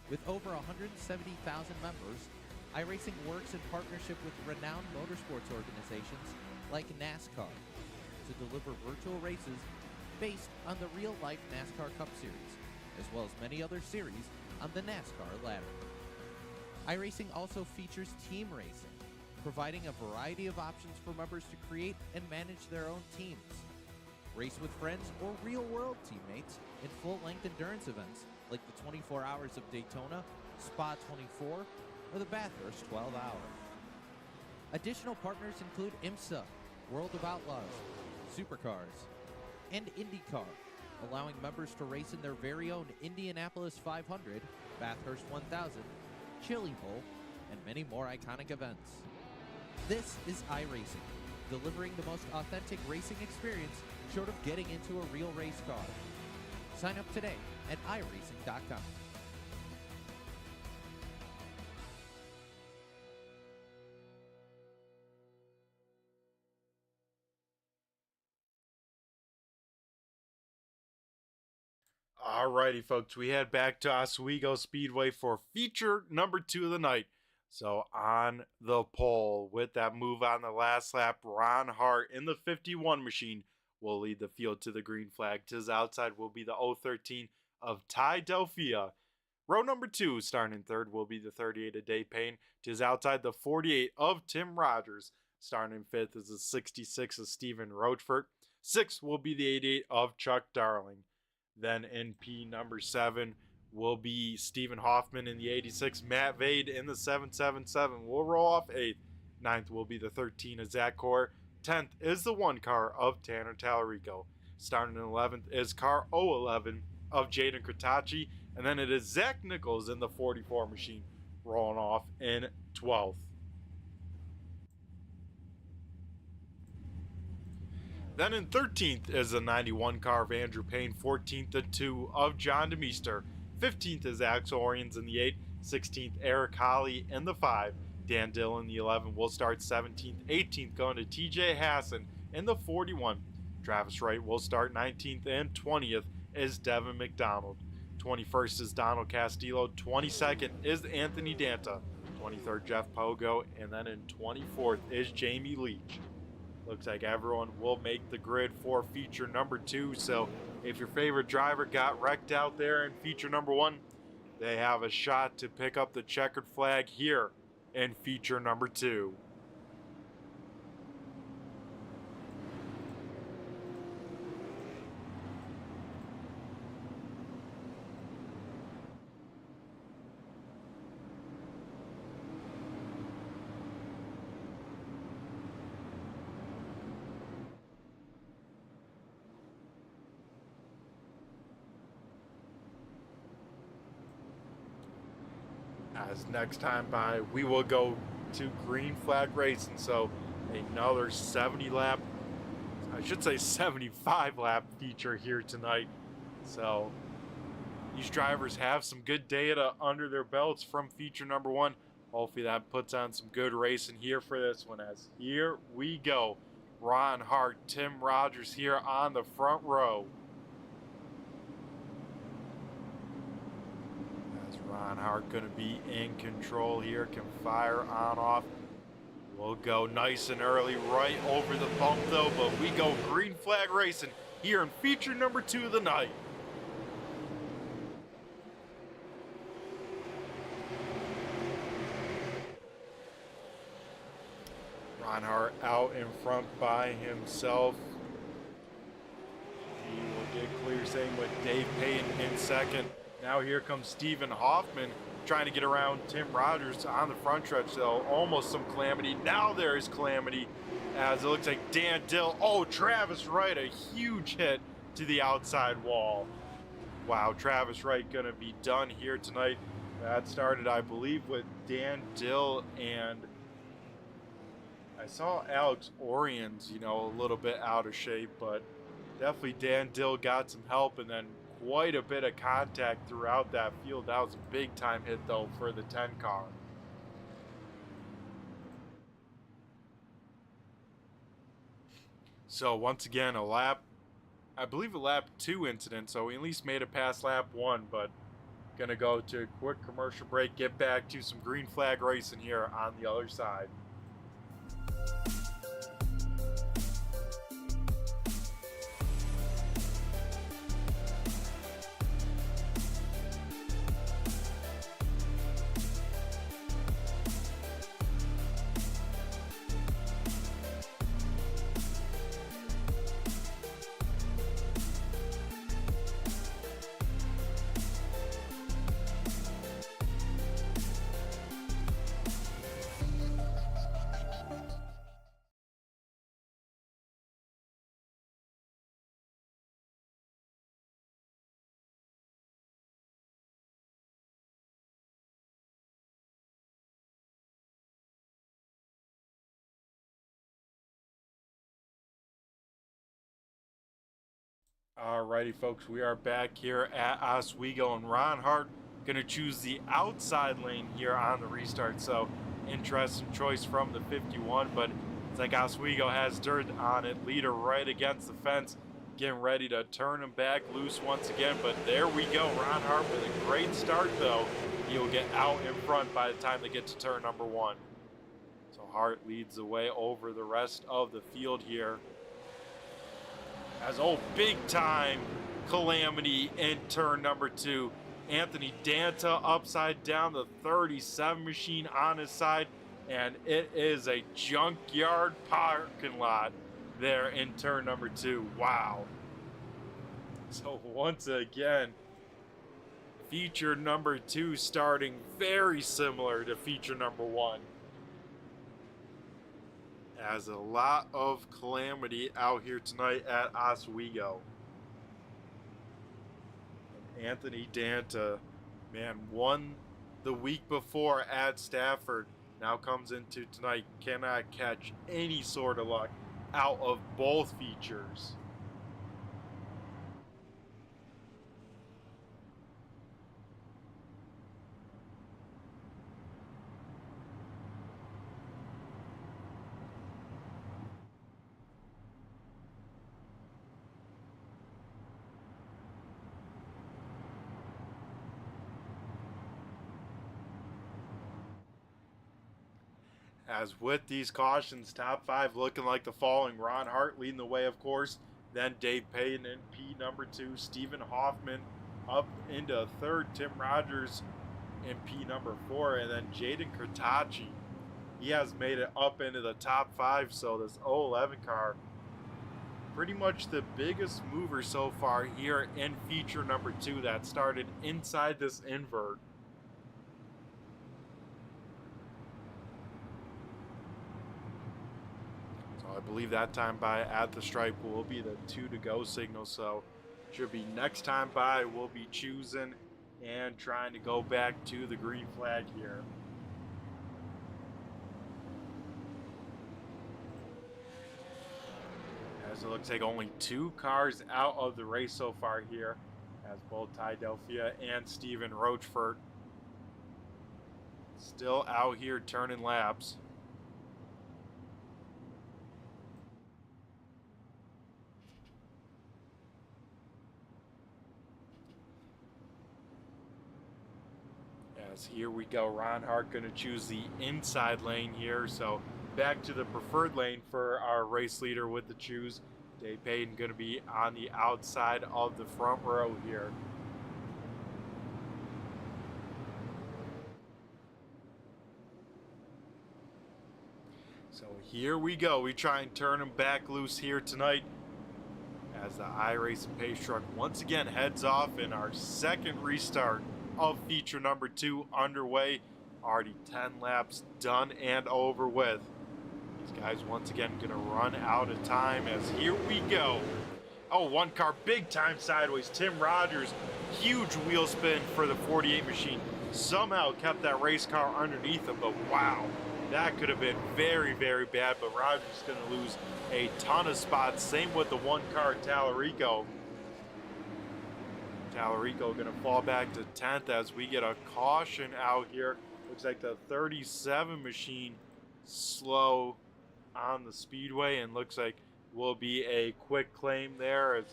B: With over 170,000 members, iRacing works in partnership with renowned motorsports organizations like NASCAR to deliver virtual races based on the real-life NASCAR Cup Series, as well as many other series on the NASCAR ladder. iRacing also features team racing, providing a variety of options for members to create and manage their own teams, race with friends or real-world teammates in full-length endurance events like the 24 Hours of Daytona, Spa 24, or the Bathurst 12 Hour. Additional partners include IMSA, World of Outlaws, Supercars, and IndyCar, allowing members to race in their very own Indianapolis 500, Bathurst 1000, Chili Bowl, and many more iconic events. This is iRacing, delivering the most authentic racing experience short of getting into a real race car. Sign up today at iRacing.com.
A: Alrighty, folks, we head back to Oswego Speedway for feature number 2 of the night. So on the pole with that move on the last lap, Ron Hart in the 51 machine will lead the field to the green flag. To his outside will be the 013 of Ty Delphia. Row number 2, starting in third, will be the 38 of Dave Payne. To his outside, the 48 of Tim Rogers. Starting in fifth is the 66 of Stephen Rochford. Sixth will be the 88 of Chuck Darling. Then in P number 7 will be Stephen Hoffman in the 86. Matt Vade in the 777 will roll off 8th. 9th will be the 13 of Zach Core. 10th is the 1 car of Tanner Tallarico. Starting in 11th is car 011 of Jaden Kratacci. And then it is Zach Nichols in the 44 machine rolling off in 12th. Then in 13th is the 91 car of Andrew Payne, 14th the 2 of John DeMeester, 15th is Axel Oriens in the 8, 16th Eric Holly in the 5, Dan Dillon in the 11 will start 17th, 18th going to TJ Hassan in the 41, Travis Wright will start 19th, and 20th is Devin McDonald, 21st is Donald Castillo, 22nd is Anthony Danta, 23rd Jeff Pogo, and then in 24th is Jamie Leach. Looks like everyone will make the grid for feature number 2. So if your favorite driver got wrecked out there in feature number 1, they have a shot to pick up the checkered flag here in feature number 2. As next time by, we will go to green flag racing. So another 75 lap feature here tonight. So these drivers have some good data under their belts from feature number 1. Hopefully that puts on some good racing here for this one, as here we go. Ron Hart, Tim Rogers here on the front row. As Ron Hart going to be in control here, can fire on off. We'll go nice and early right over the bump though, but we go green flag racing here in feature number 2 of the night. Ron Hart out in front by himself. He will get clear, same with Dave Payton in second. Now here comes Stephen Hoffman trying to get around Tim Rogers on the front stretch though. Almost some calamity. Now there is calamity as it looks like Dan Dill. Oh, Travis Wright, a huge hit to the outside wall. Wow, Travis Wright gonna be done here tonight. That started, I believe, with Dan Dill, and I saw Alex Orions, you know, a little bit out of shape, but definitely Dan Dill got some help, and then quite a bit of contact throughout that field. That was a big time hit though for the 10 car. So once again, a lap, I believe a lap 2 incident, so we at least made it past lap 1, but gonna go to a quick commercial break, get back to some green flag racing here on the other side. Alrighty, folks, we are back here at Oswego, and Ron Hart gonna choose the outside lane here on the restart. So interesting choice from the 51, but it's like Oswego has dirt on it. Leader right against the fence, getting ready to turn him back loose once again. But there we go, Ron Hart with a great start though. He'll get out in front by the time they get to turn number 1. So Hart leads the way over the rest of the field here. As big time calamity in turn number 2. Anthony Danta upside down, the 37 machine on his side, and it is a junkyard parking lot there in turn number 2. Wow. So once again, feature number 2 starting very similar to feature number 1. As a lot of calamity out here tonight at Oswego. And Anthony Danta, man, won the week before at Stafford. Now comes into tonight, cannot catch any sort of luck out of both features. As with these cautions, top 5 looking like the following. Ron Hart leading the way, of course. Then Dave Payton in P number 2. Stephen Hoffman up into 3rd. Tim Rogers in P number 4. And then Jaden Kurtachi. He has made it up into the top 5. So this 011 car, pretty much the biggest mover so far here in feature number 2 that started inside this invert. I believe that time by at the stripe will be the 2 to go signal, so should be next time by we'll be choosing and trying to go back to the green flag here. As it looks like only 2 cars out of the race so far here, as both Ty Delphia and Steven Rochefort still out here turning laps. As here we go, Ron Hart going to choose the inside lane here, so back to the preferred lane for our race leader with the choose. Dave Payton going to be on the outside of the front row here. So here we go. We try and turn him back loose here tonight as the iRacing Pace Truck once again heads off in our second restart of feature number 2 underway. Already 10 laps done and over with. These guys once again gonna run out of time as here we go. Oh, one car big time sideways. Tim Rogers, huge wheel spin for the 48 machine. Somehow kept that race car underneath him, but wow, that could have been very, very bad. But Rogers is gonna lose a ton of spots. Same with the one car Tallarico. Tallarico gonna fall back to 10th as we get a caution out here. Looks like the 37 machine slow on the speedway, and looks like will be a quick claim there as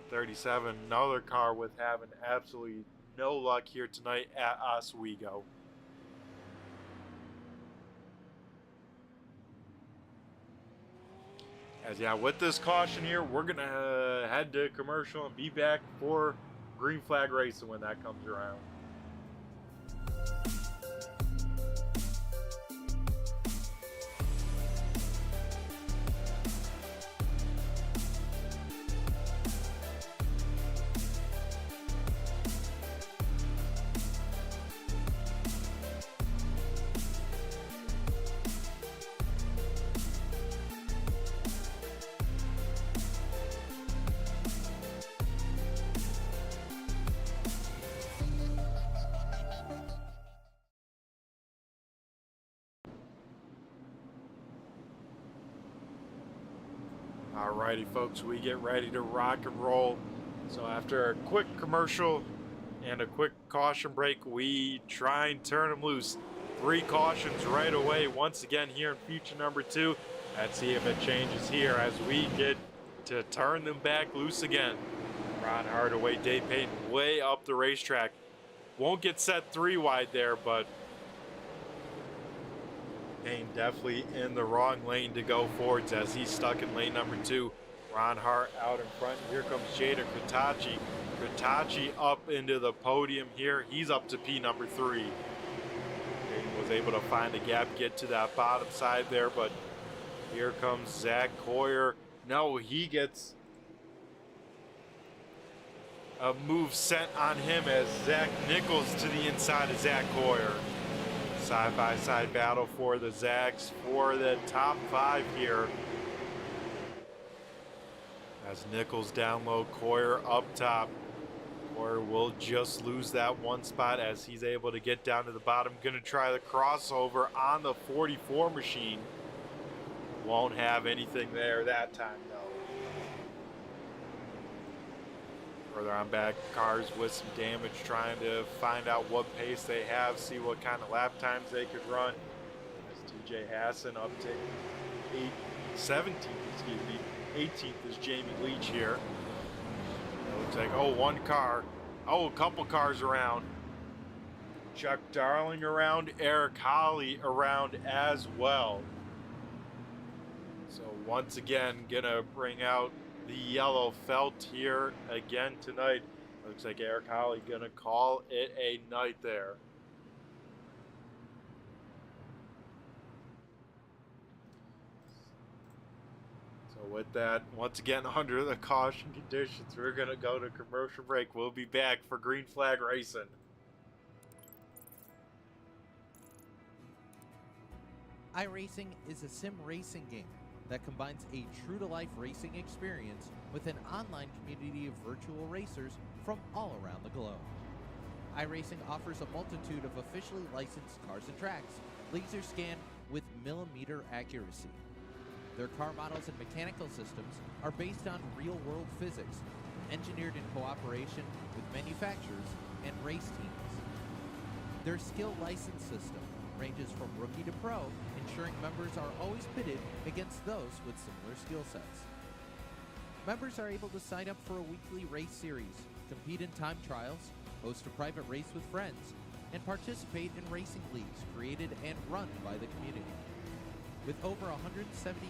A: 37, another car with having absolutely no luck here tonight at Oswego. As yeah, with this caution here, we're gonna head to commercial and be back for green flag racing when that comes around. Alrighty folks, we get ready to rock and roll. So after a quick commercial and a quick caution break, we try and turn them loose. 3 cautions right away once again here in feature number 2. Let's see if it changes here as we get to turn them back loose again. Ron Hardaway, Dave Payton way up the racetrack. Won't get set 3 wide there, but Payne definitely in the wrong lane to go forwards as he's stuck in lane number 2. Ron Hart out in front. Here comes Jada Kutachi. Kutachi up into the podium here. He's up to P number 3. Payne was able to find a gap, get to that bottom side there, but here comes Zach Coyer. No, he gets a move sent on him as Zach Nichols to the inside of Zach Coyer. Side-by-side battle for the Zags for the top 5 here. As Nichols down low, Coyer up top. Coyer will just lose that 1 spot as he's able to get down to the bottom. Gonna try the crossover on the 44 machine. Won't have anything there that time though. Further on back, cars with some damage, trying to find out what pace they have, see what kind of lap times they could run. As TJ Hassan up to 17th, excuse me. 18th is Jamie Leach here. It looks like, oh, 1 car. Oh, a couple cars around. Chuck Darling around, Eric Holly around as well. So once again, gonna bring out the yellow felt here again tonight. Looks like Eric Holly gonna call it a night there. So with that, once again under the caution conditions, we're gonna go to commercial break. We'll be back for green flag racing.
B: iRacing is a sim racing game that combines a true-to-life racing experience with an online community of virtual racers from all around the globe. iRacing offers a multitude of officially licensed cars and tracks, laser scanned with millimeter accuracy. Their car models and mechanical systems are based on real-world physics, engineered in cooperation with manufacturers and race teams. Their skill license system ranges from rookie to pro, ensuring members are always pitted against those with similar skill sets. Members are able to sign up for a weekly race series, compete in time trials, host a private race with friends, and participate in racing leagues created and run by the community. With over 170,000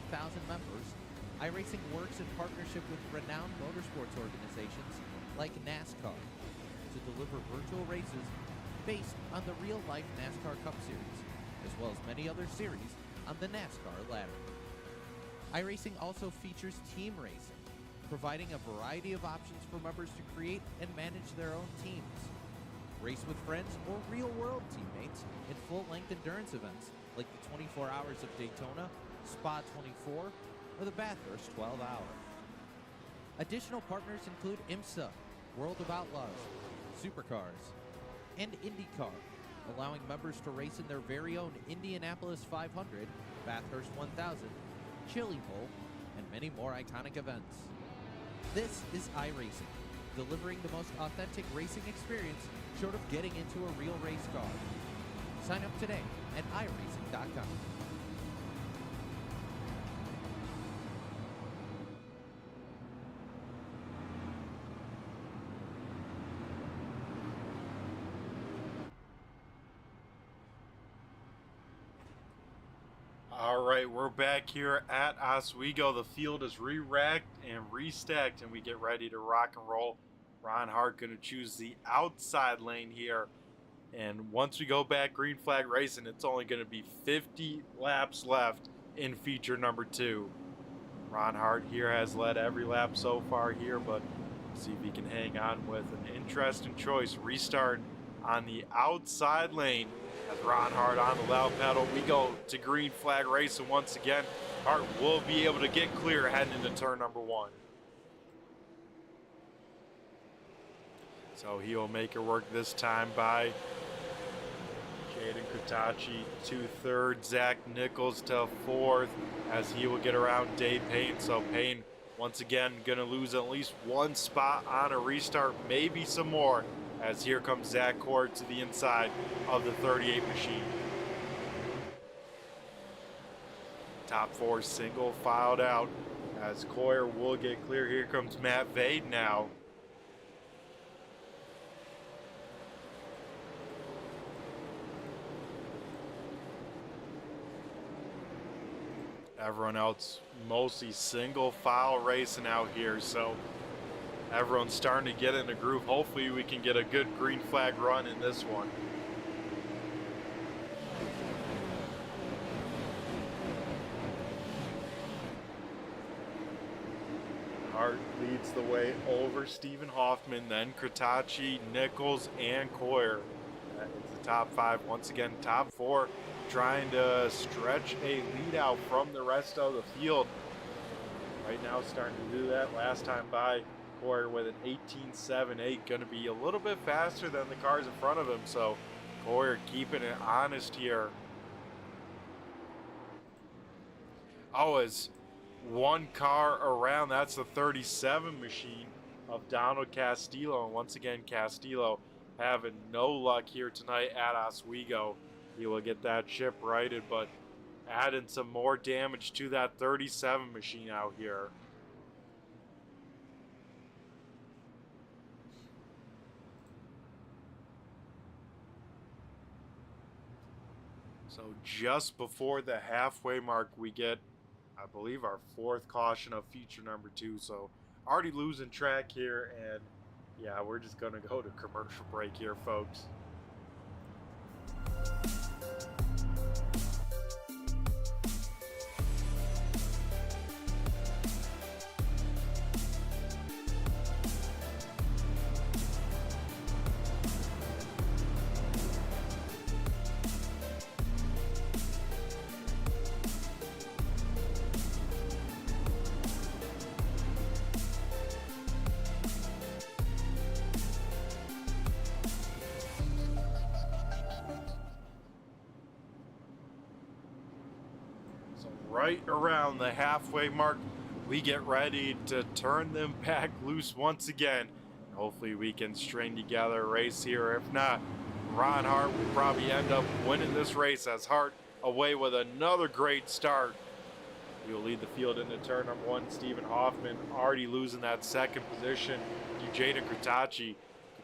B: members, iRacing works in partnership with renowned motorsports organizations like NASCAR to deliver virtual races based on the real-life NASCAR Cup Series, as well as many other series on the NASCAR ladder. iRacing also features team racing, providing a variety of options for members to create and manage their own teams, race with friends or real-world teammates in full-length endurance events like the 24 Hours of Daytona, Spa 24, or the Bathurst 12 Hour. Additional partners include IMSA, World of Outlaws, Supercars, and IndyCar, allowing members to race in their very own Indianapolis 500, Bathurst 1000, Chili Bowl, and many more iconic events. This is iRacing, delivering the most authentic racing experience short of getting into a real race car. Sign up today at iRacing.com.
A: All right, we're back here at Oswego. The field is re-racked and restacked, and we get ready to rock and roll. Ron Hart going to choose the outside lane here. And once we go back green flag racing, it's only going to be 50 laps left in feature number 2. Ron Hart here has led every lap so far here, but see if he can hang on with an interesting choice. Restart on the outside lane. As Ron Hart on the loud pedal, we go to green flag racing once again. Hart will be able to get clear heading into turn number 1. So he'll make it work this time by Jaden Kutachi to 3rd, Zach Nichols to 4th, as he will get around Dave Payne. So Payne, once again, going to lose at least 1 spot on a restart, maybe some more, as here comes Zach Cord to the inside of the 38 machine. Top 4 single filed out as Coyer will get clear. Here comes Matt Vade now. Everyone else mostly single file racing out here, so everyone's starting to get in a groove. Hopefully we can get a good green flag run in this one. Hart leads the way over Stephen Hoffman, then Kratachi, Nichols, and Coyer. That is the top 5. Once again, top 4 trying to stretch a lead out from the rest of the field. Right now starting to do that. Last time by, Coyer with an 18.78, going to be a little bit faster than the cars in front of him, so Coyer keeping it honest here. Oh, as one car around, that's the 37 machine of Donald Castillo, and once again Castillo having no luck here tonight at Oswego. He will get that chip righted, but adding some more damage to that 37 machine out here. So just before the halfway mark, we get, I believe, our 4th caution of feature number 2. So already losing track here, and yeah, we're just going to go to commercial break here, folks. Right around the halfway mark, we get ready to turn them back loose once again. Hopefully we can string together a race here. If not, Ron Hart will probably end up winning this race, as Hart away with another great start. He'll lead the field into turn number one. Stephen Hoffman already losing that second position to Jaden Kurtachi.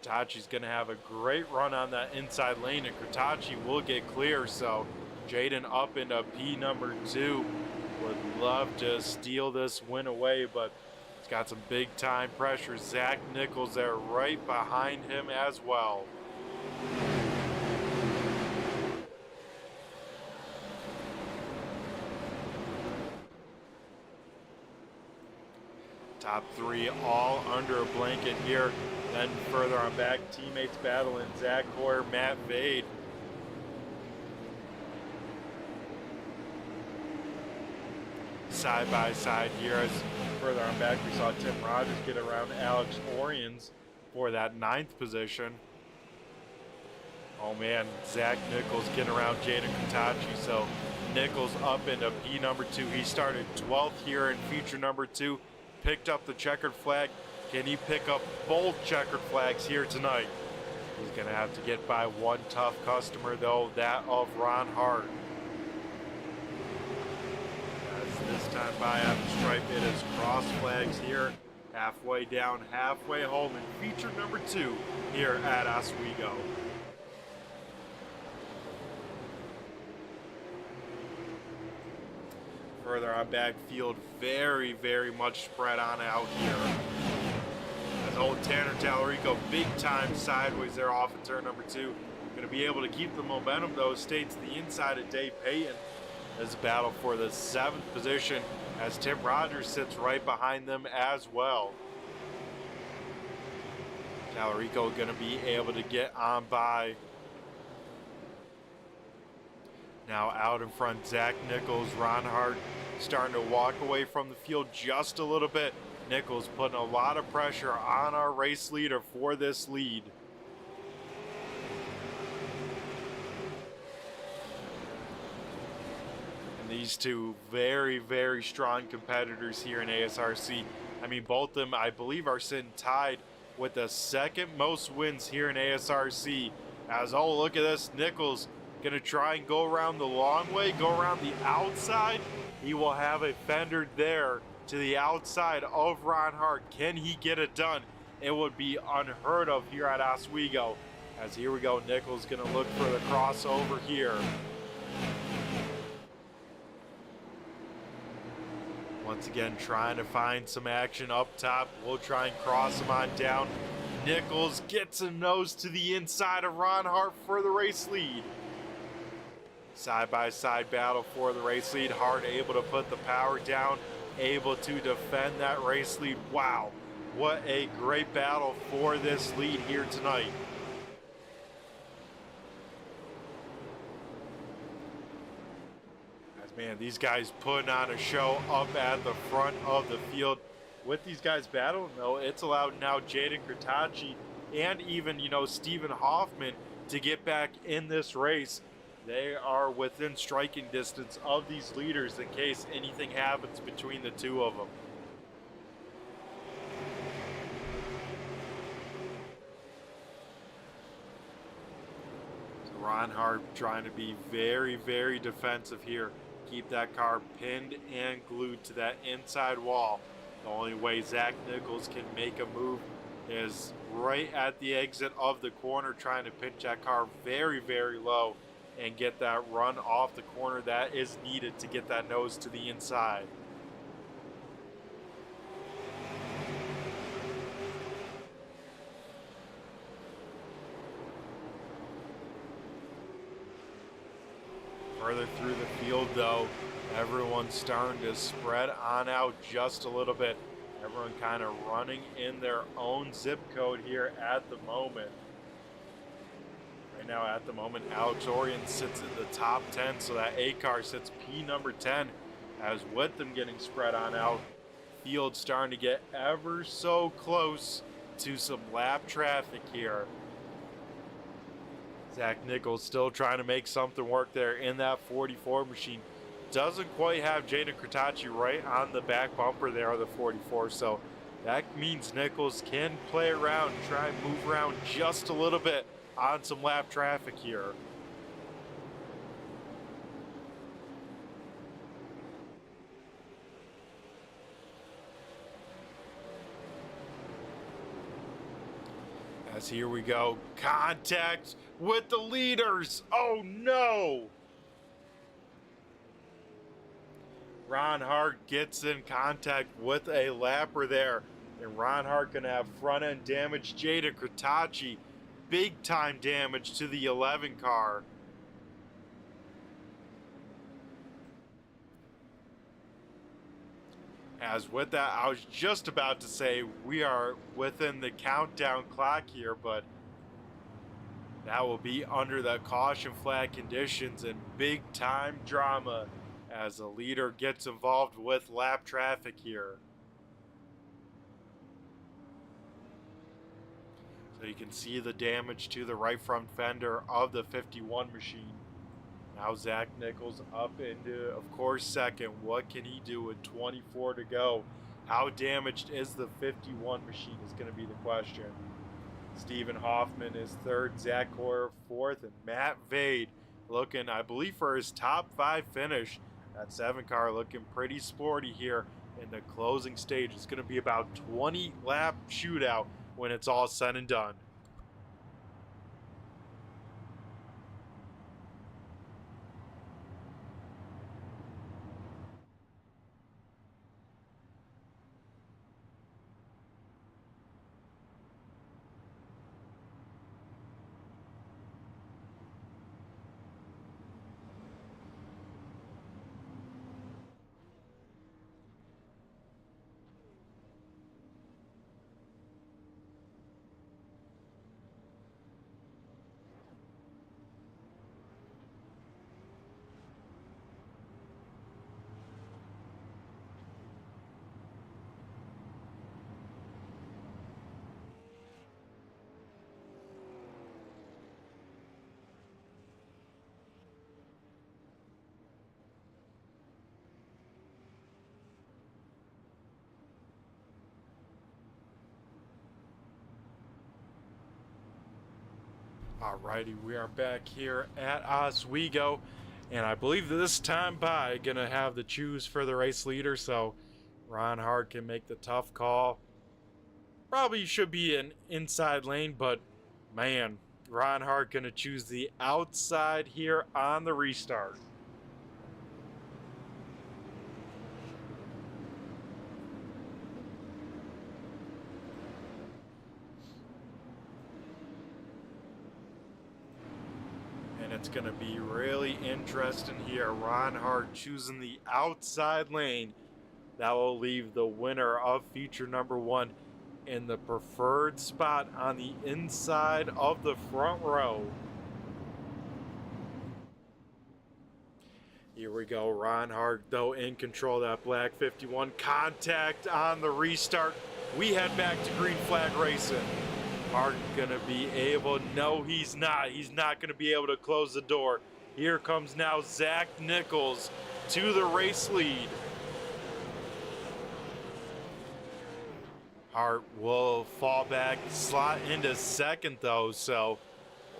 A: Kurtachi's going to have a great run on that inside lane, and Kurtachi will get clear. So Jaden up into P number 2. Would love to steal this win away, but he's got some big time pressure. Zach Nichols there right behind him as well. Top 3 all under a blanket here. Then further on back, teammates battling Zach Hoyer, Matt Vade. Side by side here, as further on back we saw Tim Rogers get around Alex Orions for that 9th position. Oh man, Zach Nichols getting around Jaden Katachi. So Nichols up into P number 2. He started 12th here in feature number 2. Picked up the checkered flag. Can he pick up both checkered flags here tonight? He's going to have to get by one tough customer, though, that of Ron Hart. As this time by on the stripe, it is cross flags here. Halfway down, halfway home in feature number 2 here at Oswego. Further on backfield, very, very much spread on out here. As old Tanner Tallarico, big time sideways there off of turn number 2. Going to be able to keep the momentum, though, stays to the inside of Dave Payton. This battle for the 7th position, as Tim Rogers sits right behind them as well. Tallarico going to be able to get on by. Now out in front, Zach Nichols, Ron Hart starting to walk away from the field just a little bit. Nichols putting a lot of pressure on our race leader for this lead. And these two very, very strong competitors here in ASRC. I mean, both of them, I believe, are sitting tied with the 2nd most wins here in ASRC. As, oh, look at this, Nichols going to try and go around the long way, go around the outside. He will have a fender there to the outside of Ron Hart. Can he get it done? It would be unheard of here at Oswego. As here we go, Nichols going to look for the crossover here. Once again, trying to find some action up top. We'll try and cross him on down. Nichols gets a nose to the inside of Ron Hart for the race lead. Side-by-side battle for the race lead. Hart able to put the power down, able to defend that race lead. Wow, what a great battle for this lead here tonight. As, man, these guys putting on a show up at the front of the field. With these guys battling, though, it's allowed now Jaden Kurtachi and even, Stephen Hoffman to get back in this race. They are within striking distance of these leaders in case anything happens between the two of them. So Ron Hart trying to be very, very defensive here. Keep that car pinned and glued to that inside wall. The only way Zach Nichols can make a move is right at the exit of the corner, trying to pitch that car very, very low and get that run off the corner that is needed to get that nose to the inside. Further through the field, though, everyone's starting to spread on out just a little bit. Everyone kind of running in their own zip code here at the moment. Right now, at the moment, Alex Orion sits in the top 10, so that A car sits P number 10. As with them getting spread on out, field starting to get ever so close to some lap traffic here. Zach Nichols still trying to make something work there in that 44 machine. doesn't quite have Jaden Kratachi right on the back bumper there of the 44. So that means Nichols can play around, try and move around just a little bit on some lap traffic here. As here we go, contact with the leaders. Oh no! Ron Hart gets in contact with a lapper there, and Ron Hart gonna have front end damage. Jaden Kratachi, big time damage to the 11 car. As with that, I was just about to say we are within the countdown clock here, but that will be under the caution flag conditions and big time drama as the leader gets involved with lap traffic here. So you can see the damage to the right front fender of the 51 machine. Now Zach Nichols up into, of course, second. What can he do with 24 to go? How damaged is the 51 machine is going to be the question. Stephen Hoffman is third, Zach Hoyer fourth, and Matt Vade looking, I believe, for his top 5 finish. That 7 car looking pretty sporty here in the closing stage. It's going to be about 20 lap shootout when it's all said and done. Alrighty, we are back here at Oswego, and I believe this time by gonna have the choose for the race leader, so Ron Hart can make the tough call. Probably should be an inside lane, but man, Ron Hart gonna choose the outside here on the restart. It's going to be really interesting here. Ron Hart choosing the outside lane. That will leave the winner of feature number 1 in the preferred spot on the inside of the front row. Here we go. Ron Hart, though, in control of that black 51. Contact on the restart. We head back to green flag racing. Hart gonna be able, no he's not gonna be able to close the door. Here comes now Zach Nichols to the race lead. Hart will fall back, slot into second though, so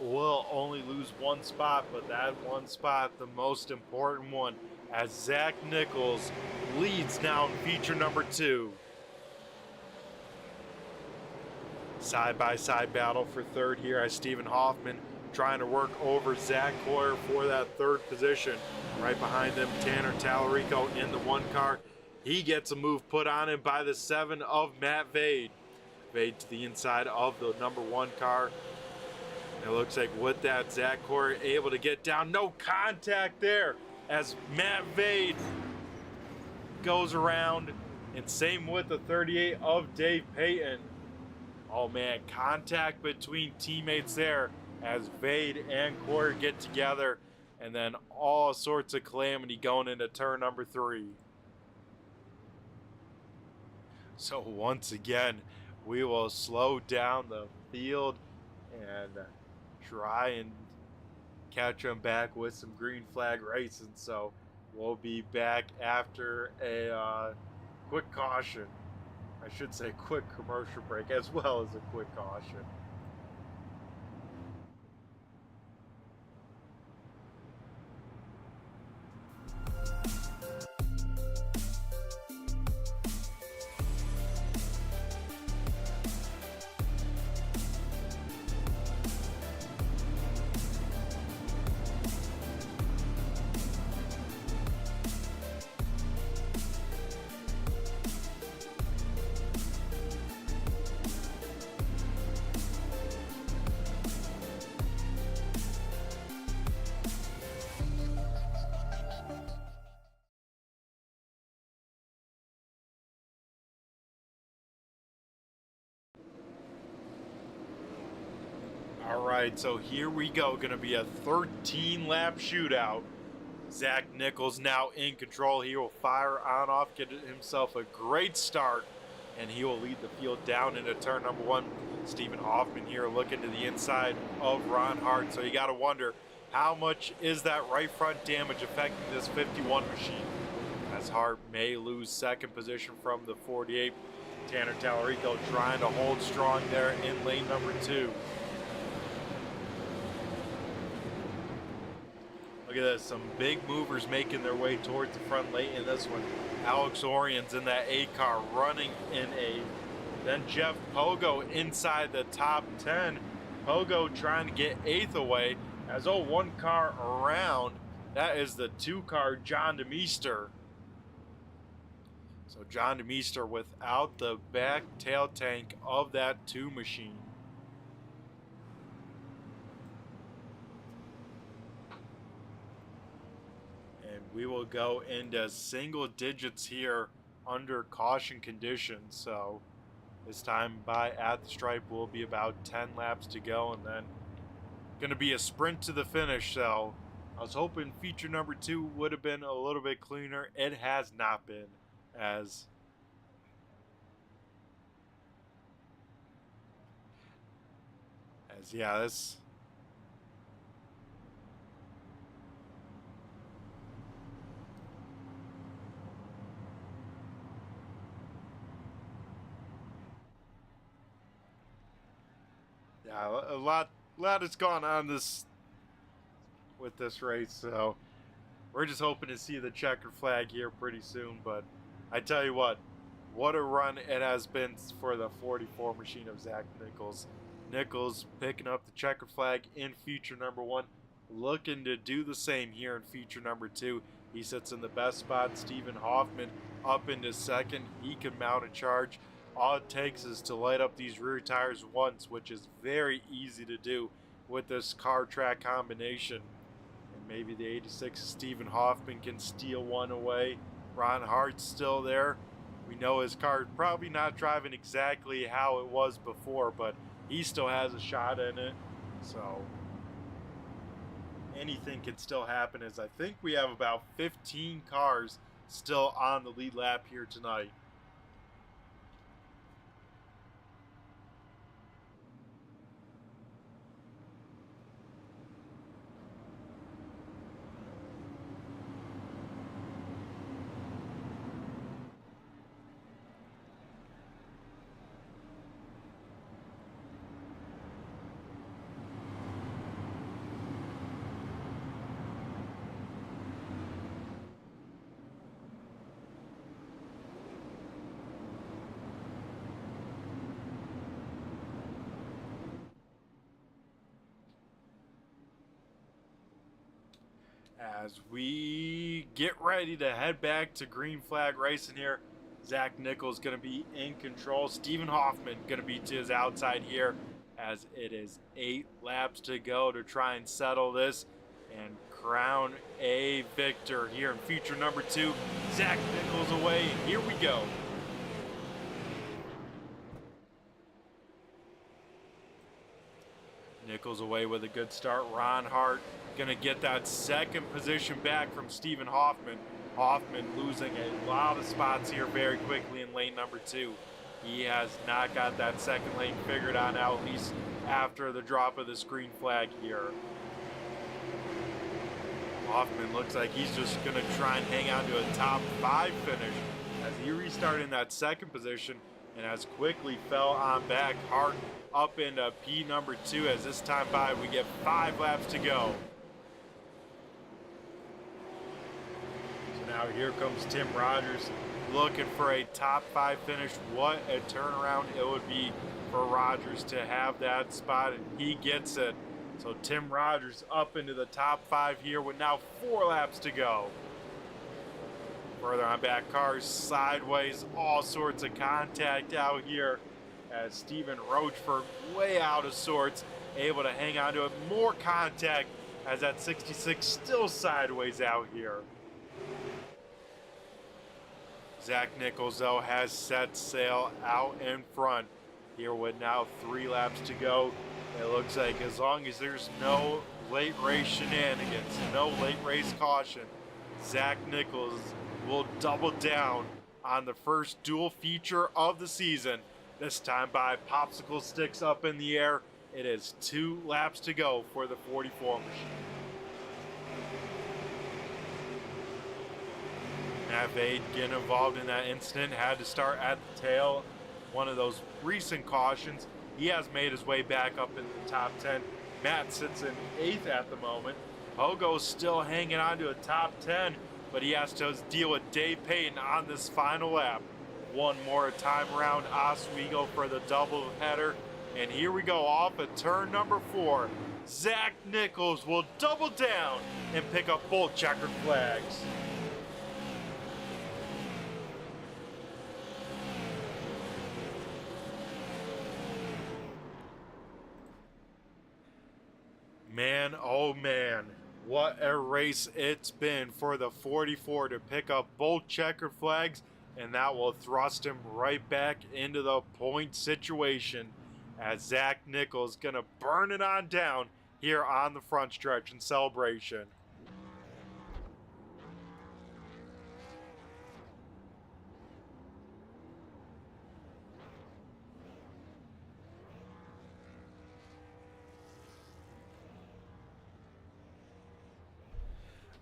A: will only lose 1 spot, but that 1 spot, the most important one, as Zach Nichols leads now in feature number 2. Side-by-side battle for third here as Stephen Hoffman trying to work over Zach Hoyer for that 3rd position. Right behind them, Tanner Tallarico in the 1 car. He gets a move put on him by the 7 of Matt Vade. Vade to the inside of the number 1 car. And it looks like with that, Zach Hoyer able to get down. No contact there as Matt Vade goes around. And same with the 38 of Dave Payton. Oh man, contact between teammates there as Vade and Corey get together, and then all sorts of calamity going into turn number 3. So once again, we will slow down the field and try and catch them back with some green flag racing. So We'll be back after a quick caution. I should say quick commercial break as well as a quick caution. All right, so here we go. Going to be a 13-lap shootout. Zach Nichols now in control. He will fire on off, get himself a great start, and he will lead the field down into turn number one. Stephen Hoffman here looking to the inside of Ron Hart. So you got to wonder, how much is that right front damage affecting this 51 machine? As Hart may lose second position from the 48. Tanner Tallarico trying to hold strong there in lane number two. Look at this, some big movers making their way towards the front lane in this one. Alex Orien's in that A car running in A. Then Jeff Pogo inside the top 10. Pogo trying to get eighth away as one car around. That is the 2-car John DeMeester. So John DeMeester without the back tail tank of that 2 machine. We will go into single digits here under caution conditions. So this time by at the stripe will be about 10 laps to go, and then going to be a sprint to the finish. So I was hoping feature number 2 would have been a little bit cleaner. It has not been, as yeah, this. Yeah, a lot has gone on with this race, so we're just hoping to see the checkered flag here pretty soon. But I tell you what a run it has been for the 44 machine of Zach Nichols. Nichols picking up the checkered flag in feature number 1, looking to do the same here in feature number 2. He sits in the best spot. Stephen Hoffman up into second. He can mount a charge. All it takes is to light up these rear tires once, which is very easy to do with this car track combination. And maybe the 86 Stephen Hoffman can steal one away. Ron Hart's still there. We know his car probably not driving exactly how it was before, but he still has a shot in it. So anything can still happen, as I think we have about 15 cars still on the lead lap here tonight. As we get ready to head back to green flag racing here, Zach Nichols going to be in control. Stephen Hoffman going to be to his outside here, as it is 8 laps to go to try and settle this and crown a victor here in feature number 2. Zach Nichols away, and here we go. Nichols away with a good start. Ron Hart gonna get that second position back from Stephen Hoffman. Hoffman losing a lot of spots here very quickly in lane number 2. He has not got that second lane figured out, at least after the drop of the green flag here. Hoffman looks like he's just going to try and hang on to a top 5 finish as he restarted in that second position and as quickly fell on back hard up into P number 2 as this time by we get 5 laps to go. So now here comes Tim Rogers looking for a top 5 finish. What a turnaround it would be for Rogers to have that spot, and he gets it. So Tim Rogers up into the top 5 here with now 4 laps to go. Further on back, cars sideways, all sorts of contact out here as Stephen Rochford way out of sorts, able to hang on to it. More contact as that 66 still sideways out here. Zach Nichols, though, has set sail out in front here with now 3 laps to go. It looks like as long as there's no late race shenanigans, no late race caution, Zach Nichols will double down on the first dual feature of the season. This time by popsicle sticks up in the air. It is 2 laps to go for the 44 machine. Matt Vade getting involved in that incident, had to start at the tail. One of those recent cautions. He has made his way back up in the top 10. Matt sits in 8th at the moment. Pogo's still hanging on to a top 10, but he has to deal with Dave Payton on this final lap. One more time around Oswego for the double header. And here we go off at turn number 4. Zach Nichols will double down and pick up both checkered flags. Man, oh man, what a race it's been for the 44 to pick up both checkered flags, and that will thrust him right back into the point situation as Zach Nichols gonna burn it on down here on the front stretch in celebration.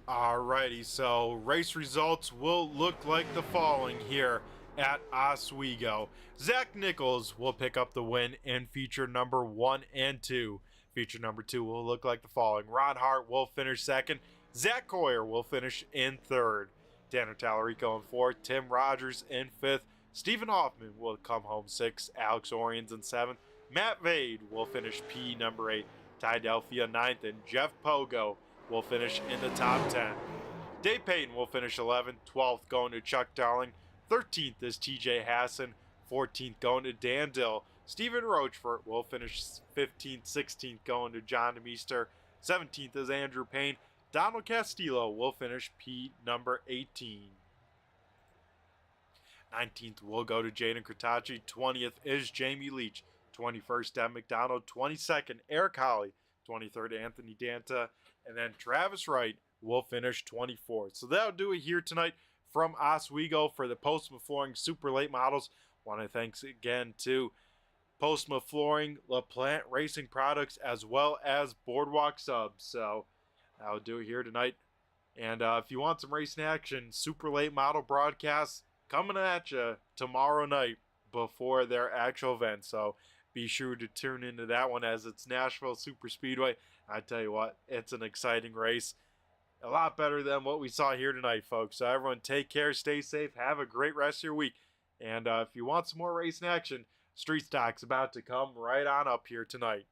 A: Alrighty, so race results will look like the following here at Oswego. Zach Nichols will pick up the win in feature number 1 and 2. Feature number 2 will look like the following. Ron Hart will finish 2nd. Zach Coyer will finish in 3rd. Tanner Tallarico in 4th. Tim Rogers in 5th. Stephen Hoffman will come home 6th. Alex Oriens in 7th. Matt Vade will finish P number 8. Ty Delphia 9th. And Jeff Pogo will finish in the top 10. Dave Payton will finish 11th, 12th going to Chuck Darling, 13th is TJ Hassan, 14th going to Dan Dill. Stephen Rochford will finish 15th, 16th going to John DeMeester, 17th is Andrew Payne. Donald Castillo will finish P number 18. 19th will go to Jaden Kurtachi, 20th is Jamie Leach, 21st Deb McDonald, 22nd Eric Holly, 23rd Anthony Danta, and then Travis Wright will finish 24th. So that'll do it here tonight from Oswego for the Postma Flooring Super Late Models. Want to thanks again to Postma Flooring, LaPlante Racing Products, as well as Boardwalk Subs. So that'll do it here tonight. And if you want some racing action, Super Late Model broadcasts coming at you tomorrow night before their actual event. So be sure to tune into that one as it's Nashville Super Speedway. I tell you what, it's an exciting race. A lot better than what we saw here tonight, folks. So everyone take care, stay safe, have a great rest of your week. And if you want some more racing action, Street Stock's about to come right on up here tonight.